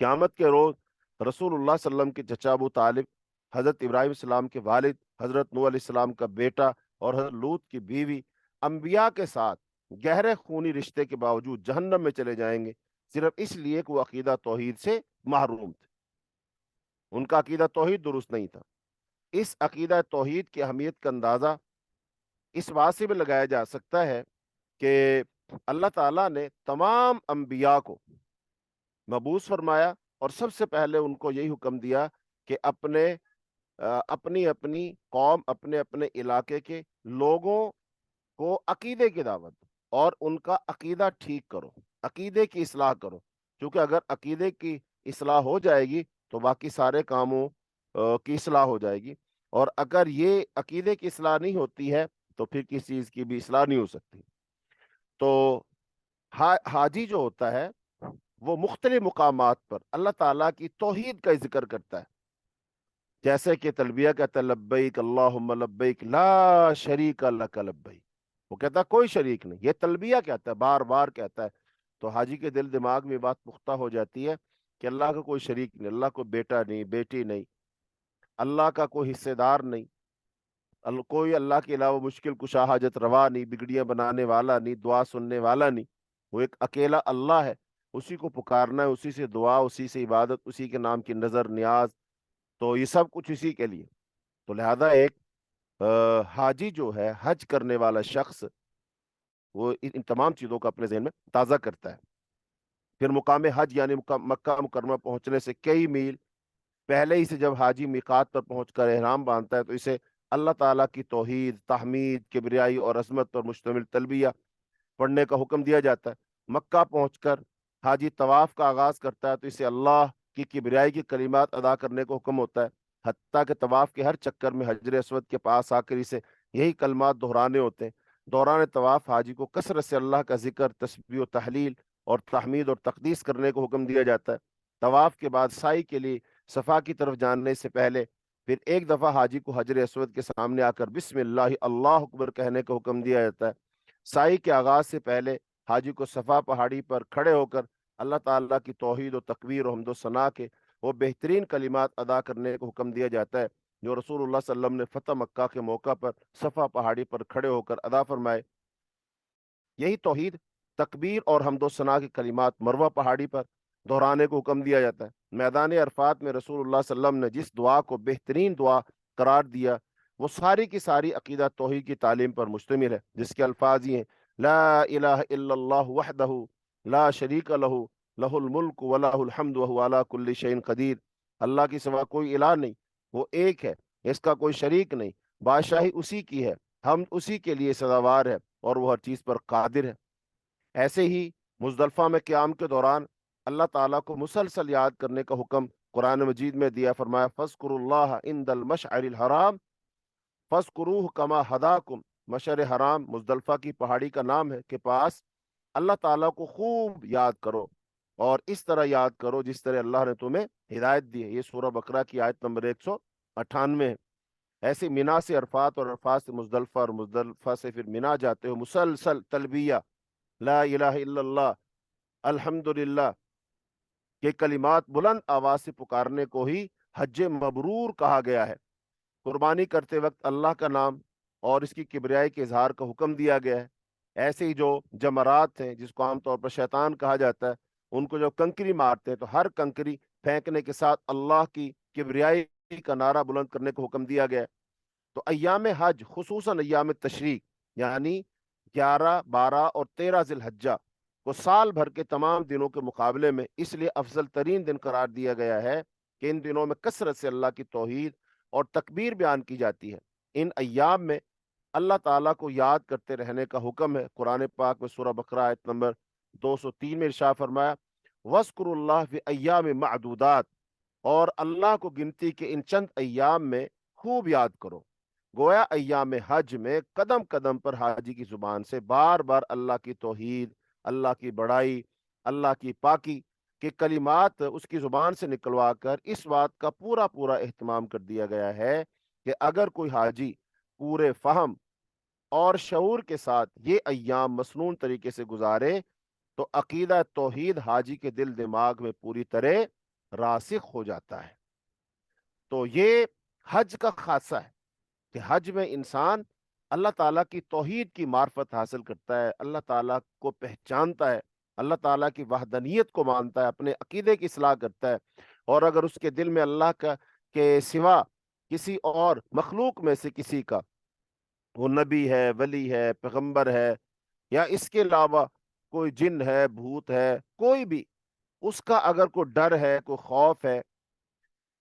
قیامت کے روز رسول اللہ صلی اللہ علیہ وسلم کے چچا ابو طالب، حضرت ابراہیم السلام کے والد، حضرت نوح علیہ السلام کا بیٹا اور حضرت لوط کی بیوی انبیاء کے ساتھ گہرے خونی رشتے کے باوجود جہنم میں چلے جائیں گے، صرف اس لیے کہ وہ عقیدہ توحید سے محروم تھے۔ ان کا عقیدہ توحید درست نہیں تھا۔ اس عقیدہ توحید کی اہمیت کا اندازہ اس بات سے بھی لگایا جا سکتا ہے کہ اللہ تعالیٰ نے تمام انبیاء کو مبعوث فرمایا اور سب سے پہلے ان کو یہی حکم دیا کہ اپنی اپنی قوم، اپنے اپنے علاقے کے لوگوں کو عقیدے کی دعوت دو اور ان کا عقیدہ ٹھیک کرو، عقیدے کی اصلاح کرو، کیونکہ اگر عقیدے کی اصلاح ہو جائے گی تو باقی سارے کاموں کی اصلاح ہو جائے گی، اور اگر یہ عقیدے کی اصلاح نہیں ہوتی ہے تو پھر کسی چیز کی بھی اصلاح نہیں ہو سکتی۔ تو حاجی جو ہوتا ہے وہ مختلف مقامات پر اللہ تعالیٰ کی توحید کا ذکر کرتا ہے، جیسے کہ تلبیہ کہتا ہے لبیک اللہم لبیک لا شریک لک لبیک، وہ کہتا ہے کوئی شریک نہیں، یہ تلبیہ کہتا ہے، بار بار کہتا ہے۔ تو حاجی کے دل دماغ میں بات پختہ ہو جاتی ہے کہ اللہ کا کوئی شریک نہیں، اللہ کو بیٹا نہیں، بیٹی نہیں، اللہ کا کوئی حصے دار نہیں، کوئی اللہ کے علاوہ مشکل کشا حاجت روا نہیں، بگڑیاں بنانے والا نہیں، دعا سننے والا نہیں، وہ ایک اکیلا اللہ ہے، اسی کو پکارنا ہے، اسی سے دعا، اسی سے عبادت، اسی کے نام کی نظر نیاز، تو یہ سب کچھ اسی کے لیے۔ تو لہذا ایک حاجی جو ہے، حج کرنے والا شخص، وہ ان تمام چیزوں کو اپنے ذہن میں تازہ کرتا ہے۔ پھر مقام حج یعنی مکہ مکرمہ پہنچنے سے کئی میل پہلے ہی سے جب حاجی میقات پر پہنچ کر احرام باندھتا ہے تو اسے اللہ تعالیٰ کی توحید، تحمید، کبریائی اور عظمت پر مشتمل تلبیہ پڑھنے کا حکم دیا جاتا ہے۔ مکہ پہنچ کر حاجی طواف کا آغاز کرتا ہے تو اسے اللہ کی کبریائی کی کلمات ادا کرنے کو حکم ہوتا ہے، حتیٰ کہ طواف کے ہر چکر میں حجر اسود کے پاس آ کر اسے یہی کلمات دہرانے ہوتے ہیں۔ دوران طواف حاجی کو کثرت سے اللہ کا ذکر، تسبیح و تحلیل اور تحمید اور تقدیس کرنے کو حکم دیا جاتا ہے۔ طواف کے بعد سعی کے لیے صفا کی طرف جانے سے پہلے پھر ایک دفعہ حاجی کو حجر اسود کے سامنے آ کر بسم اللہ اللہ اکبر کہنے کا حکم دیا جاتا ہے۔ سعی کے آغاز سے پہلے حاجی کو صفا پہاڑی پر کھڑے ہو کر اللہ تعالیٰ کی توحید و تکبیر و حمد و ثنا کے وہ بہترین کلمات ادا کرنے کو حکم دیا جاتا ہے جو رسول اللہ صلی اللہ علیہ وسلم نے فتح مکہ کے موقع پر صفا پہاڑی پر کھڑے ہو کر ادا فرمائے۔ یہی توحید، تکبیر اور حمد و ثنا کے کلمات مروہ پہاڑی پر دہرانے کو حکم دیا جاتا ہے۔ میدان عرفات میں رسول اللہ صلی اللہ علیہ وسلم نے جس دعا کو بہترین دعا قرار دیا وہ ساری کی ساری عقیدہ توحید کی تعلیم پر مشتمل ہے، جس کے الفاظ یہ ہیں: لا الہ الا اللہ وحدہ لا شریک لہ لہ الملک ولہ الحمد وہو علی کل شیء قدیر۔ اللہ کی سوا کوئی الہ نہیں، وہ ایک ہے، اس کا کوئی شریک نہیں، بادشاہی اسی کی ہے، ہم اسی کے لیے سزاوار ہے اور وہ ہر چیز پر قادر ہے۔ ایسے ہی مزدلفہ میں قیام کے دوران اللہ تعالیٰ کو مسلسل یاد کرنے کا حکم قرآن مجید میں دیا، فرمایا فاذکروا اللہ عند المشعر الحرام فاذکروہ کما ہداکم۔ مشعر حرام مزدلفہ کی پہاڑی کا نام ہے کے پاس اللہ تعالیٰ کو خوب یاد کرو اور اس طرح یاد کرو جس طرح اللہ نے تمہیں ہدایت دی ہے۔ یہ سورہ بقرہ کی آیت نمبر 198 ہے۔ ایسے مینا سے عرفات اور عرفات سے مزدلفہ اور مزدلفہ سے پھر مینا جاتے ہو مسلسل تلبیہ، لا الہ الا اللہ، الحمدللہ کے کلمات بلند آواز سے پکارنے کو ہی حج مبرور کہا گیا ہے۔ قربانی کرتے وقت اللہ کا نام اور اس کی کبریائی کے اظہار کا حکم دیا گیا ہے۔ ایسے ہی جو جمرات ہیں جس کو عام طور پر شیطان کہا جاتا ہے، ان کو جو کنکری مارتے ہیں تو ہر کنکری پھینکنے کے ساتھ اللہ کی کبریائی کا نعرہ بلند کرنے کو حکم دیا گیا ہے۔ تو ایام حج خصوصاً ایام تشریق یعنی 11، 12 اور 13 ذی الحجہ کو سال بھر کے تمام دنوں کے مقابلے میں اس لیے افضل ترین دن قرار دیا گیا ہے کہ ان دنوں میں کثرت سے اللہ کی توحید اور تکبیر بیان کی جاتی ہے۔ ان ایام میں اللہ تعالیٰ کو یاد کرتے رہنے کا حکم ہے۔ قرآن پاک میں سورہ بقرہ آیت نمبر 203 میں ارشاد فرمایا وَاذْكُرُوا اللَّهَ فِي أَيَّامٍ مَعْدُودَاتٍ، اور اللہ کو گنتی کے ان چند ایام میں خوب یاد کرو۔ گویا ایام حج میں قدم قدم پر حاجی کی زبان سے بار بار اللہ کی توحید، اللہ کی بڑائی، اللہ کی پاکی کے کلمات اس کی زبان سے نکلوا کر اس بات کا پورا پورا اہتمام کر دیا گیا ہے کہ اگر کوئی حاجی پورے فہم اور شعور کے ساتھ یہ ایام مسنون طریقے سے گزارے تو عقیدہ توحید حاجی کے دل دماغ میں پوری طرح راسخ ہو جاتا ہے۔ تو یہ حج کا خاصہ ہے کہ حج میں انسان اللہ تعالیٰ کی توحید کی معرفت حاصل کرتا ہے، اللہ تعالیٰ کو پہچانتا ہے، اللہ تعالیٰ کی وحدانیت کو مانتا ہے، اپنے عقیدے کی اصلاح کرتا ہے۔ اور اگر اس کے دل میں اللہ کا کے سوا کسی اور مخلوق میں سے کسی کا، وہ نبی ہے، ولی ہے، پیغمبر ہے، یا اس کے علاوہ کوئی جن ہے، بھوت ہے، کوئی بھی، اس کا اگر کوئی ڈر ہے، کوئی خوف ہے،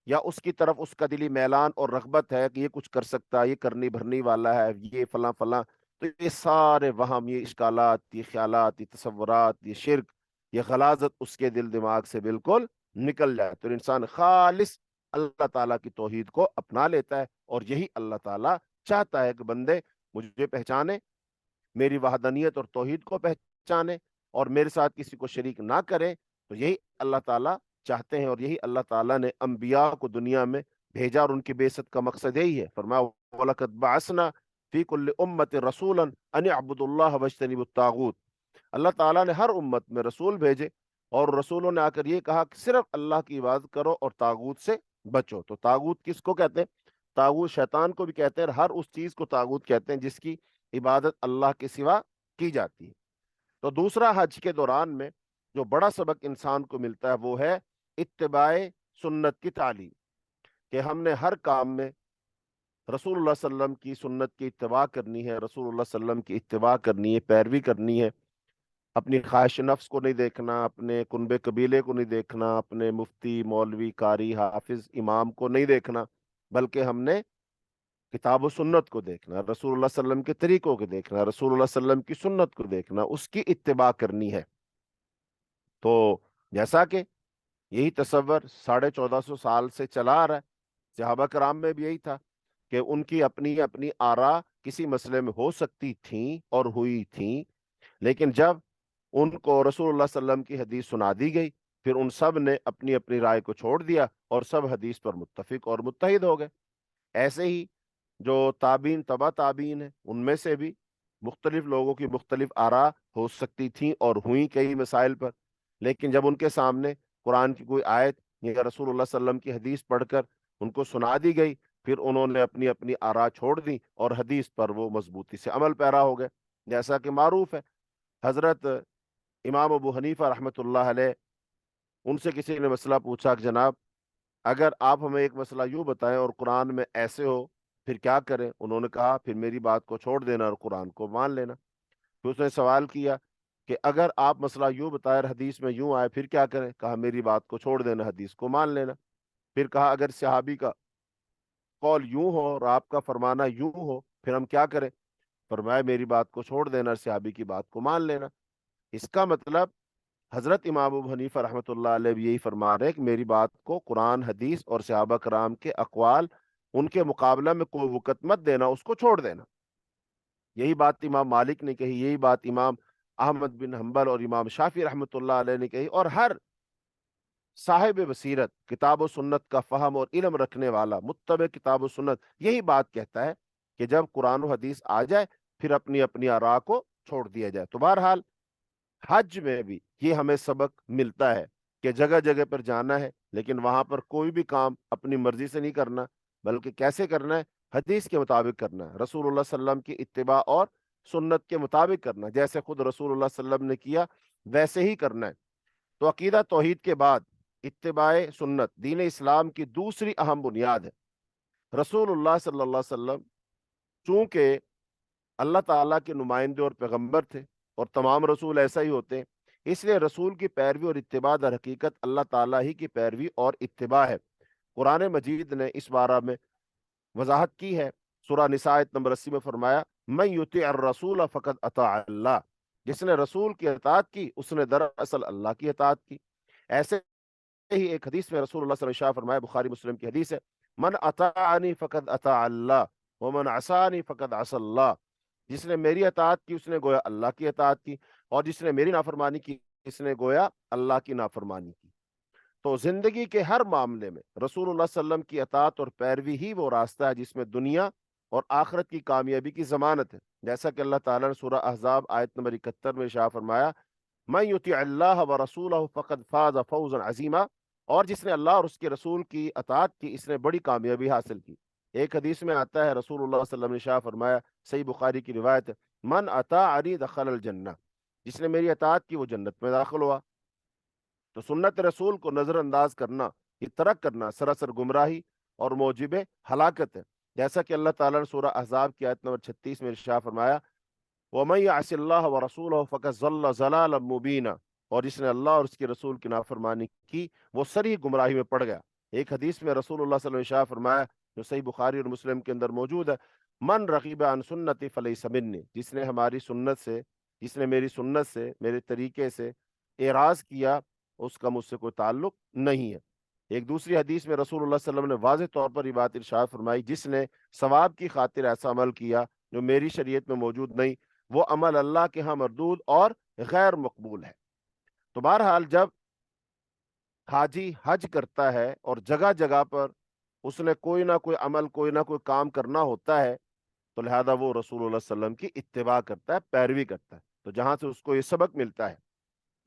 یا اس کی طرف اس کا دلی میلان اور رغبت ہے کہ یہ کچھ کر سکتا ہے، یہ کرنی بھرنی والا ہے، یہ فلاں فلاں، تو یہ سارے وہم، یہ اشکالات، یہ خیالات، یہ تصورات، یہ شرک، یہ غلاظت اس کے دل دماغ سے بالکل نکل جائے تو انسان خالص اللہ تعالیٰ کی توحید کو اپنا لیتا ہے۔ اور یہی اللہ تعالیٰ چاہتا ہے کہ بندے مجھے پہچانے، میری وحدانیت اور توحید کو پہچانے اور میرے ساتھ کسی کو شریک نہ کریں۔ تو یہی اللہ تعالیٰ چاہتے ہیں اور یہی اللہ تعالیٰ نے انبیاء کو دنیا میں بھیجا اور ان کی بعثت کا مقصد یہی ہے۔ فرمایا وَلَقَدْ بَعَثْنَا فِي كُلِّ أُمَّةٍ رَسُولًا أَنِ اعْبُدُوا اللَّهَ وَاجْتَنِبُوا الطَّاغُوتَ۔ اللہ تعالیٰ نے ہر امت میں رسول بھیجے اور رسولوں نے آ کر یہ کہا کہ صرف اللہ کی عبادت کرو اور طاغوت سے بچو۔ تو طاغوت کس کو کہتے ہیں؟ طاغوت شیطان کو بھی کہتے ہیں، ہر اس چیز کو طاغوت کہتے ہیں جس کی عبادت اللہ کے سوا کی جاتی ہے۔ تو دوسرا حج کے دوران میں جو بڑا سبق انسان کو ملتا ہے وہ ہے اتباع سنت کی تعلیم، کہ ہم نے ہر کام میں رسول اللہ صلی اللہ علیہ وسلم کی سنت کی اتباع کرنی ہے، رسول اللہ صلی اللہ علیہ وسلم کی اتباع کرنی ہے، پیروی کرنی ہے۔ اپنی خواہش نفس کو نہیں دیکھنا، اپنے کنبے قبیلے کو نہیں دیکھنا، اپنے مفتی، مولوی، قاری، حافظ، امام کو نہیں دیکھنا، بلکہ ہم نے کتاب و سنت کو دیکھنا، رسول اللہ صلی اللہ علیہ وسلم کے طریقوں کو دیکھنا، رسول اللہ صلی اللہ علیہ وسلم کی سنت کو دیکھنا، اس کی اتباع کرنی ہے۔ تو جیسا کہ یہی تصور 1450 سال سے چلا آ رہا ہے، صحابہ کرام میں بھی یہی تھا کہ ان کی اپنی اپنی آرا کسی مسئلے میں ہو سکتی تھیں اور ہوئی تھیں، لیکن جب ان کو رسول اللہ صلی اللہ علیہ وسلم کی حدیث سنا دی گئی، پھر ان سب نے اپنی اپنی رائے کو چھوڑ دیا اور سب حدیث پر متفق اور متحد ہو گئے۔ ایسے ہی جو تابعین تبع تابعین ہیں، ان میں سے بھی مختلف لوگوں کی مختلف آراء ہو سکتی تھیں اور ہوئیں کئی مسائل پر، لیکن جب ان کے سامنے قرآن کی کوئی آیت یا رسول اللہ صلی اللہ علیہ وسلم کی حدیث پڑھ کر ان کو سنا دی گئی، پھر انہوں نے اپنی اپنی آراء چھوڑ دی اور حدیث پر وہ مضبوطی سے عمل پیرا ہو گئے۔ جیسا کہ معروف ہے، حضرت امام ابو حنیفہ رحمۃ اللہ علیہ، ان سے کسی نے مسئلہ پوچھا کہ جناب اگر آپ ہمیں ایک مسئلہ یوں بتائیں اور قرآن میں ایسے ہو پھر کیا کریں؟ انہوں نے کہا پھر میری بات کو چھوڑ دینا اور قرآن کو مان لینا۔ پھر اس نے سوال کیا کہ اگر آپ مسئلہ یوں بتائیں اور حدیث میں یوں آئے پھر کیا کریں؟ کہا میری بات کو چھوڑ دینا، حدیث کو مان لینا۔ پھر کہا اگر صحابی کا قول یوں ہو اور آپ کا فرمانا یوں ہو پھر ہم کیا کریں؟ فرمایا میری بات کو چھوڑ دینا اور صحابی کی بات کو مان لینا۔ اس کا مطلب حضرت امام ابو حنیفہ رحمۃ اللہ علیہ بھی یہی فرما رہے کہ میری بات کو قرآن حدیث اور صحابہ کرام کے اقوال، ان کے مقابلہ میں کوئی وقت مت دینا، اس کو چھوڑ دینا۔ یہی بات امام مالک نے کہی، یہی بات امام احمد بن حنبل اور امام شافعی رحمۃ اللہ علیہ نے کہی، اور ہر صاحب بصیرت، کتاب و سنت کا فہم اور علم رکھنے والا متبع کتاب و سنت یہی بات کہتا ہے کہ جب قرآن و حدیث آ جائے پھر اپنی اپنی آراء کو چھوڑ دیا جائے۔ تو بہرحال حج میں بھی یہ ہمیں سبق ملتا ہے کہ جگہ جگہ پر جانا ہے، لیکن وہاں پر کوئی بھی کام اپنی مرضی سے نہیں کرنا، بلکہ کیسے کرنا ہے؟ حدیث کے مطابق کرنا ہے، رسول اللہ صلی اللہ علیہ وسلم کی اتباع اور سنت کے مطابق کرنا، جیسے خود رسول اللہ صلی اللہ علیہ وسلم نے کیا ویسے ہی کرنا ہے۔ تو عقیدہ توحید کے بعد اتباع سنت دین اسلام کی دوسری اہم بنیاد ہے۔ رسول اللہ صلی اللہ علیہ وسلم چونکہ اللہ تعالیٰ کے نمائندے اور پیغمبر تھے، اور تمام رسول ایسا ہی ہوتے ہیں، اس لیے رسول کی پیروی اور اتباع در حقیقت اللہ تعالیٰ ہی کی پیروی اور اتباع ہے۔ قرآن مجید نے اس بارے میں وضاحت کی ہے۔ سورہ نساء آیت نمبر 80 میں فرمایا من یطع الرسول فقد اطاع اللہ، جس نے رسول کی اطاعت کی اس نے دراصل اللہ کی اطاعت کی۔ ایسے ہی ایک حدیث میں رسول اللہ صلی اللہ علیہ وسلم فرمایا، بخاری مسلم کی حدیث ہے، من اطاعنی فقد اطاع اللہ ومن عصانی فقد عصى اللہ، جس نے میری اطاعت کی اس نے گویا اللہ کی اطاعت کی، اور جس نے میری نافرمانی کی اس نے گویا اللہ کی نافرمانی کی۔ تو زندگی کے ہر معاملے میں رسول اللہ صلی اللہ علیہ وسلم کی اطاعت اور پیروی ہی وہ راستہ ہے جس میں دنیا اور آخرت کی کامیابی کی ضمانت ہے، جیسا کہ اللہ تعالیٰ نے سورہ احزاب آیت نمبر 71 میں ارشاد فرمایا من یطع اللہ ورسولہ فقد فاز فوزا عظیما، اور جس نے اللہ اور اس کے رسول کی اطاعت کی اس نے بڑی کامیابی حاصل کی۔ ایک حدیث میں آتا ہے رسول اللہ صلی اللہ علیہ وسلم نے ارشاد فرمایا، صحیح بخاری کی روایت ہے، من اطاعنی دخل الجنہ، جس نے میری اطاعت کی وہ جنت میں داخل ہوا۔ تو سنت رسول کو نظر انداز کرنا، یہ ترک کرنا سراسر گمراہی اور موجب ہلاکت ہے، جیسا کہ اللہ تعالیٰ نے سورہ احزاب کی آیت نمبر 36 میں ارشاد فرمایا وَمَن يَعْصِ اللَّهَ وَرَسُولَهُ فَقَدْ ضَلَّ ضَلَالًا مُبِينًا، اور جس نے اللہ اور اس کے رسول کی نافرمانی کی وہ صریح گمراہی میں پڑ گیا۔ ایک حدیث میں رسول اللہ صلی اللہ علیہ وسلم نے ارشاد فرمایا جو صحیح بخاری اور مسلم کے اندر موجود ہے، من رغب عن سنتی فلیس منی، جس نے ہماری سنت سے، جس نے میری سنت سے، میرے طریقے سے اعراض کیا اس کا مجھ سے کوئی تعلق نہیں ہے۔ ایک دوسری حدیث میں رسول اللہ صلی اللہ علیہ وسلم نے واضح طور پر یہ بات ارشاد فرمائی، جس نے ثواب کی خاطر ایسا عمل کیا جو میری شریعت میں موجود نہیں، وہ عمل اللہ کے ہاں مردود اور غیر مقبول ہے۔ تو بہرحال جب حاجی حج کرتا ہے اور جگہ جگہ پر اس نے کوئی نہ کوئی عمل، کوئی نہ کوئی کام کرنا ہوتا ہے، تو لہذا وہ رسول اللہ صلی اللہ علیہ وسلم کی اتباع کرتا ہے، پیروی کرتا ہے۔ تو جہاں سے اس کو یہ سبق ملتا ہے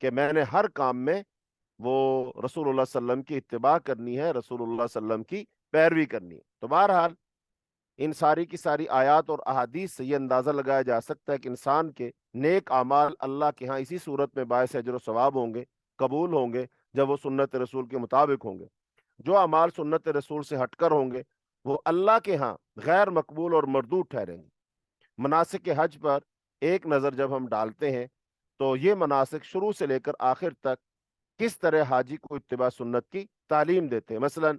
کہ میں نے ہر کام میں وہ رسول اللہ صلی اللہ علیہ وسلم کی اتباع کرنی ہے، رسول اللہ صلی اللہ علیہ وسلم کی پیروی کرنی ہے۔ تو بہرحال ان ساری کی ساری آیات اور احادیث سے یہ اندازہ لگایا جا سکتا ہے کہ انسان کے نیک اعمال اللہ کے ہاں اسی صورت میں باعث اجر و ثواب ہوں گے، قبول ہوں گے، جب وہ سنت رسول کے مطابق ہوں گے۔ جو اعمال سنت رسول سے ہٹ کر ہوں گے وہ اللہ کے ہاں غیر مقبول اور مردود ٹھہریں گے۔ مناسک حج پر ایک نظر جب ہم ڈالتے ہیں تو یہ مناسک شروع سے لے کر آخر تک کس طرح حاجی کو اتباع سنت کی تعلیم دیتے ہیں۔ مثلا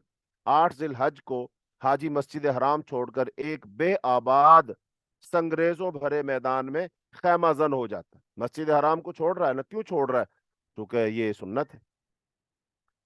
8 ذی الحج کو حاجی مسجد حرام چھوڑ کر ایک بے آباد سنگریزوں بھرے میدان میں خیمہ زن ہو جاتا ہے۔ مسجد حرام کو چھوڑ رہا ہے نا، کیوں چھوڑ رہا ہے؟ چونکہ یہ سنت ہے۔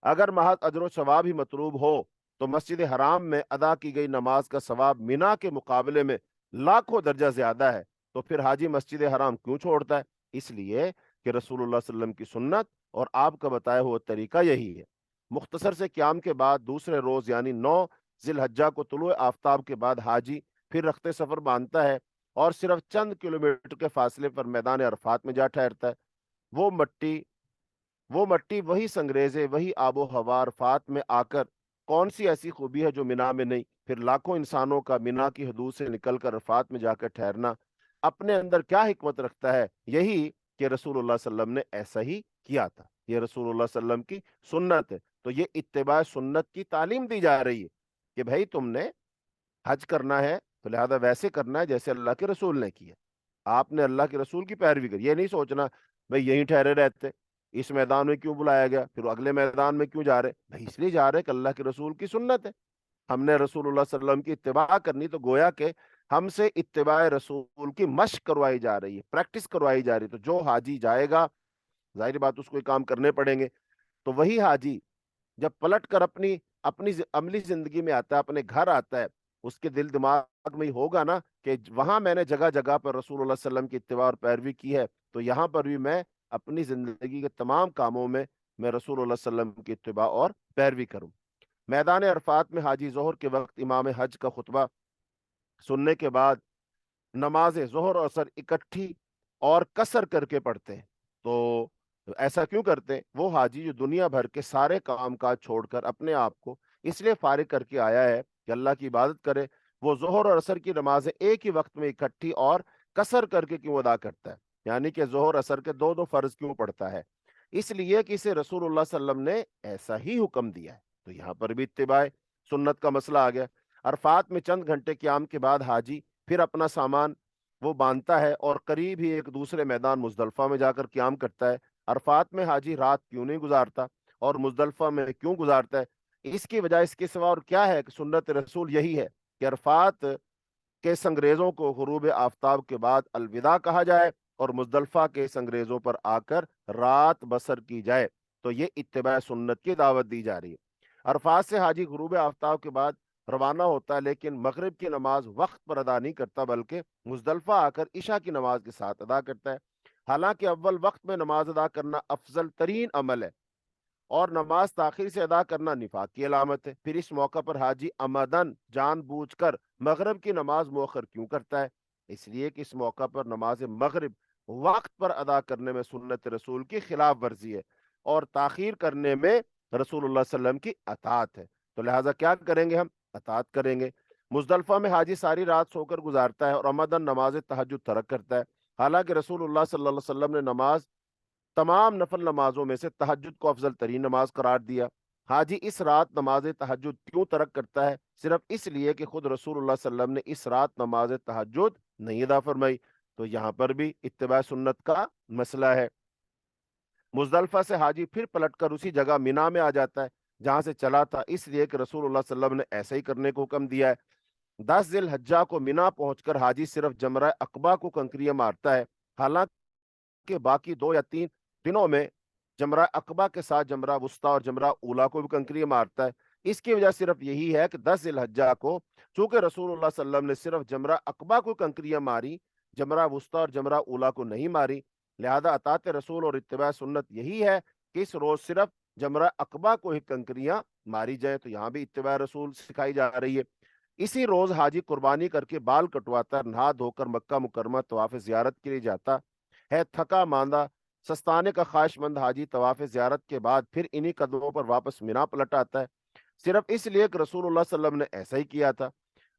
اگر محض اجر و ثواب ہی مطلوب ہو تو مسجد حرام میں ادا کی گئی نماز کا ثواب مینا کے مقابلے میں لاکھوں درجہ زیادہ ہے، تو پھر حاجی مسجد حرام کیوں چھوڑتا ہے؟ اس لیے کہ رسول اللہ صلی اللہ علیہ وسلم کی سنت اور آپ کا بتایا ہوا طریقہ یہی ہے۔ مختصر سے قیام کے بعد دوسرے روز یعنی 9 ذی الحجہ کو طلوع آفتاب کے بعد حاجی پھر رخت سفر باندھتا ہے اور صرف چند کلومیٹر کے فاصلے پر میدان عرفات میں جا ٹھہرتا ہے۔ وہ مٹی وہ مٹی وہی سنگریزے، وہی آب و ہوا عرفات میں آ کر کون سی ایسی خوبی ہے جو مینا میں نہیں؟ پھر لاکھوں انسانوں کا مینا کی حدود سے نکل کر عرفات میں جا کر ٹھہرنا اپنے اندر کیا حکمت رکھتا ہے؟ یہی کہ رسول اللہ صلی اللہ علیہ وسلم نے ایسا ہی کیا تھا، یہ رسول اللہ صلی اللہ علیہ وسلم کی سنت ہے۔ تو یہ اتباع سنت کی تعلیم دی جا رہی ہے کہ بھائی تم نے حج کرنا ہے تو لہذا ویسے کرنا ہے جیسے اللہ کے رسول نے کیا۔ آپ نے اللہ کے رسول کی پیروی کری، یہ نہیں سوچنا بھائی یہیں ٹھہرے رہتے، اس میدان میں کیوں بلایا گیا، پھر اگلے میدان میں کیوں جا رہے؟ بھائی اس لیے جا رہے کہ اللہ کے رسول کی سنت ہے، ہم نے رسول اللہ صلی اللہ علیہ وسلم کی اتباع کرنی، تو گویا کہ ہم سے اتباع رسول کی مشق کروائی جا رہی ہے، پریکٹس کروائی جا رہی ہے۔ تو جو حاجی جائے گا ظاہر بات اس کو یہ کام کرنے پڑیں گے، تو وہی حاجی جب پلٹ کر اپنی اپنی عملی زندگی میں آتا ہے، اپنے گھر آتا ہے، اس کے دل دماغ میں ہی ہوگا نا کہ وہاں میں نے جگہ جگہ پر رسول اللہ صلی اللہ علیہ وسلم کی اتباع اور پیروی کی ہے، تو یہاں پر بھی میں اپنی زندگی کے تمام کاموں میں رسول اللہ صلی اللہ علیہ وسلم کی اتباع اور پیروی کروں۔ میدان عرفات میں حاجی ظہر کے وقت امام حج کا خطبہ سننے کے بعد نماز ظہر اور اثر اکٹھی اور قصر کر کے پڑھتے ہیں۔ تو ایسا کیوں کرتے ہیں؟ وہ حاجی جو دنیا بھر کے سارے کام کاج چھوڑ کر اپنے آپ کو اس لیے فارغ کر کے آیا ہے کہ اللہ کی عبادت کرے، وہ ظہر اور عصر کی نمازیں ایک ہی وقت میں اکٹھی اور قصر کر کے کیوں ادا کرتا ہے؟ یعنی کہ ظہر عصر کے دو دو فرض کیوں پڑھتا ہے؟ اس لیے کہ اسے رسول اللہ صلی اللہ علیہ وسلم نے ایسا ہی حکم دیا ہے۔ تو یہاں پر بھی اتباع سنت کا مسئلہ آ گیا۔ عرفات میں چند گھنٹے قیام کے بعد حاجی پھر اپنا سامان وہ باندھتا ہے اور قریب ہی ایک دوسرے میدان مزدلفہ میں جا کر قیام کرتا ہے۔ عرفات میں حاجی رات کیوں نہیں گزارتا اور مزدلفہ میں کیوں گزارتا ہے؟ اس کی وجہ اس کے سوا اور کیا ہے کہ سنت رسول یہی ہے کہ عرفات کے سنگریزوں کو غروب آفتاب کے بعد الوداع کہا جائے اور مزدلفہ کے سنگریزوں پر آ کر رات بسر کی جائے۔ تو یہ اتباع سنت کی دعوت دی جا رہی ہے۔ عرفات سے حاجی غروب آفتاب کے بعد روانہ ہوتا ہے، لیکن مغرب کی نماز وقت پر ادا نہیں کرتا بلکہ مزدلفہ آ کر عشاء کی نماز کے ساتھ ادا کرتا ہے۔ حالانکہ اول وقت میں نماز ادا کرنا افضل ترین عمل ہے اور نماز تاخیر سے ادا کرنا نفاق کی علامت ہے، پھر اس موقع پر حاجی عمدن جان بوجھ کر مغرب کی نماز مؤخر کیوں کرتا ہے؟ اس لیے کہ اس موقع پر نماز مغرب وقت پر ادا کرنے میں سنت رسول کی خلاف ورزی ہے اور تاخیر کرنے میں رسول اللہ صلی اللہ علیہ وسلم کی اطاعت ہے۔ تو لہٰذا کیا کریں گے؟ ہم اطاعت کریں گے۔ مزدلفہ میں حاجی ساری رات سو کر گزارتا ہے اور عمدن نماز تہجد ترک کرتا ہے، حالانکہ رسول اللہ صلی اللہ علیہ وسلم نے نماز تمام نفل نمازوں میں سے تہجد کو افضل ترین نماز قرار دیا۔ حاجی اس رات نماز تہجد کیوں ترک کرتا ہے؟ صرف اس لیے کہ خود رسول اللہ صلی اللہ علیہ وسلم نے اس رات نماز تہجد نہیں ادا فرمائی۔ تو یہاں پر بھی اتباع سنت کا مسئلہ ہے۔ مزدلفہ سے حاجی پھر پلٹ کر اسی جگہ مینا میں آ جاتا ہے جہاں سے چلا تھا، اس لیے کہ رسول اللہ صلی اللہ علیہ وسلم نے ایسا ہی کرنے کو حکم دیا ہے۔ 10 ذی الحجہ کو مینا پہنچ کر حاجی صرف جمرہ عقبہ کو کنکریاں مارتا ہے، حالانکہ باقی 2 یا 3 دنوں میں جمرہ عقبہ کے ساتھ جمرہ وسطیٰ اور جمرہ اولا کو بھی کنکریاں مارتا ہے۔ اس کی وجہ صرف یہی ہے کہ 10 ذی الحجہ کو چونکہ رسول اللہ صلی اللہ علیہ وسلم نے صرف جمرہ عقبہ کو کنکریاں ماری، جمرہ وسطیٰ اور جمرہ اولا کو نہیں ماری، لہذا اطاعت رسول اور اتباع سنت یہی ہے کہ اس روز صرف جمرہ عقبہ کو ہی کنکریاں ماری جائیں۔ تو یہاں بھی اتباع رسول سکھائی جا رہی ہے۔ اسی روز حاجی قربانی کر کے بال کٹواتا، نہا دھو کر مکہ مکرمہ طواف زیارت کے لیے جاتا ہے۔ تھکا ماندہ سستانے کا خواہش مند حاجی طواف زیارت کے بعد پھر انہی قدموں پر واپس مینا پلٹ آتا ہے، صرف اس لیے کہ رسول اللہ صلی اللہ علیہ وسلم نے ایسا ہی کیا تھا۔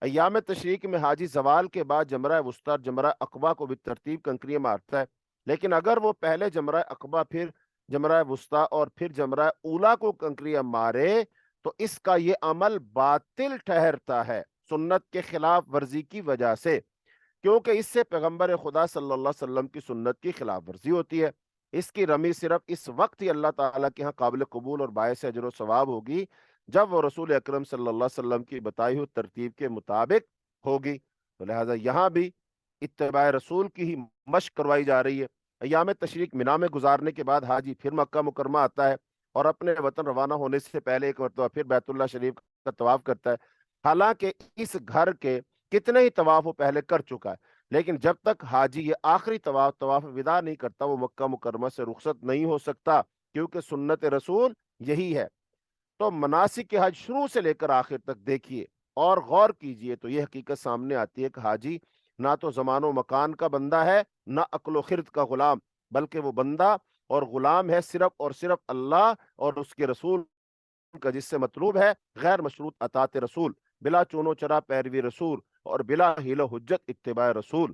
ایام تشریق میں حاجی زوال کے بعد جمرہ وسطیٰ اور جمرہ عقبہ کو بھی ترتیب کنکریاں مارتا ہے، لیکن اگر وہ پہلے جمرہ عقبہ پھر جمرہ وسطیٰ اور پھر جمرہ اولا کو کنکریاں مارے تو اس کا یہ عمل باطل ٹھہرتا ہے سنت کے خلاف ورزی کی وجہ سے، کیونکہ اس سے پیغمبر خدا صلی اللہ علیہ وسلم کی سنت کی خلاف ورزی ہوتی ہے۔ اس کی رمی صرف اس وقت ہی اللہ تعالیٰ کے ہاں قابل قبول اور باعث اجر و ثواب ہوگی جب وہ رسول اکرم صلی اللہ علیہ وسلم کی بتائی ہوئی ترتیب کے مطابق ہوگی۔ تو لہٰذا یہاں بھی اتباع رسول کی ہی مشق کروائی جا رہی ہے۔ ایام تشریق مینا میں گزارنے کے بعد حاجی پھر مکہ مکرمہ آتا ہے اور اپنے وطن روانہ ہونے سے پہلے ایک مرتبہ پھر بیت اللہ شریف کا طواف کرتا ہے. حالانکہ اس گھر کے کتنے ہی طواف وہ پہلے کر چکا ہے، لیکن جب تک حاجی یہ آخری طواف طواف وداع نہیں کرتا وہ مکہ مکرمہ سے رخصت نہیں ہو سکتا، کیونکہ سنت رسول یہی ہے. تو مناسک کے حج شروع سے لے کر آخر تک دیکھیے اور غور کیجئے تو یہ حقیقت سامنے آتی ہے کہ حاجی نہ تو زمان و مکان کا بندہ ہے، نہ عقل و خرد کا غلام، بلکہ وہ بندہ اور غلام ہے صرف اور صرف اللہ اور اس کے رسول کا، جس سے مطلوب ہے غیر مشروط اطاعت رسول، بلا چون و چرا پیروی رسول، اور بلا حیل و حجت اتباع رسول.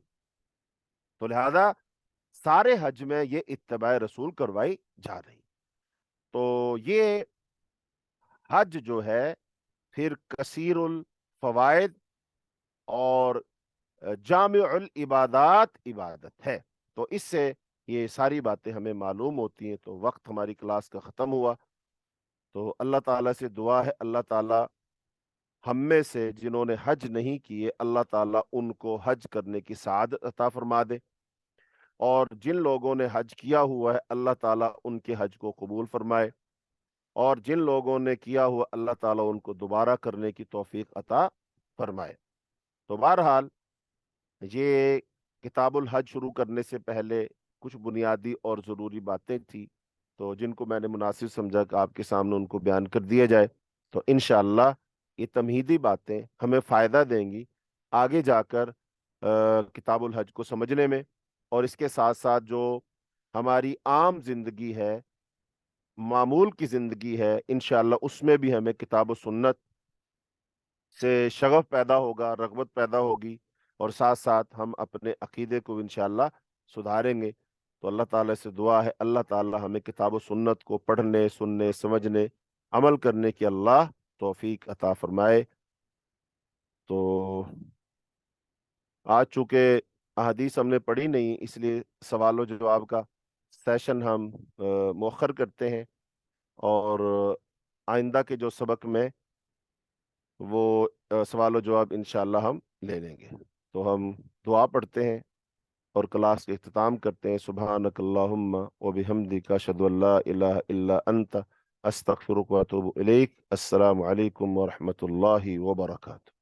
تو لہذا سارے حج میں یہ اتباع رسول کروائی جا رہی. تو یہ حج جو ہے پھر کثیر الفوائد اور جامع العبادات عبادت ہے. تو اس سے یہ ساری باتیں ہمیں معلوم ہوتی ہیں. تو وقت ہماری کلاس کا ختم ہوا. تو اللہ تعالیٰ سے دعا ہے اللہ تعالیٰ ہم میں سے جنہوں نے حج نہیں کیے اللہ تعالیٰ ان کو حج کرنے کی سعادت عطا فرما دے، اور جن لوگوں نے حج کیا ہوا ہے اللہ تعالیٰ ان کے حج کو قبول فرمائے، اور جن لوگوں نے کیا ہوا اللہ تعالیٰ ان کو دوبارہ کرنے کی توفیق عطا فرمائے. تو بہرحال یہ کتاب الحج شروع کرنے سے پہلے کچھ بنیادی اور ضروری باتیں تھیں، تو جن کو میں نے مناسب سمجھا کہ آپ کے سامنے ان کو بیان کر دیا جائے. تو انشاءاللہ یہ تمہیدی باتیں ہمیں فائدہ دیں گی آگے جا کر کتاب الحج کو سمجھنے میں، اور اس کے ساتھ ساتھ جو ہماری عام زندگی ہے، معمول کی زندگی ہے، انشاءاللہ اس میں بھی ہمیں کتاب و سنت سے شغف پیدا ہوگا، رغبت پیدا ہوگی، اور ساتھ ساتھ ہم اپنے عقیدے کو انشاءاللہ سدھاریں گے. تو اللہ تعالیٰ سے دعا ہے اللہ تعالیٰ ہمیں کتاب و سنت کو پڑھنے، سننے، سمجھنے، عمل کرنے کی اللہ توفیق عطا فرمائے. تو آج چونکہ احادیث ہم نے پڑھی نہیں، اس لیے سوال و جواب کا سیشن ہم مؤخر کرتے ہیں، اور آئندہ کے جو سبق میں وہ سوال و جواب انشاءاللہ ہم لے لیں گے. تو ہم دعا پڑھتے ہیں اور کلاس کا اختتام کرتے ہیں. سبحانک اللہم و بحمدک اشہد ان لا الہ الا انت استغفرک و اتوب الیک. السلام علیکم ورحمۃ اللہ وبرکاتہ.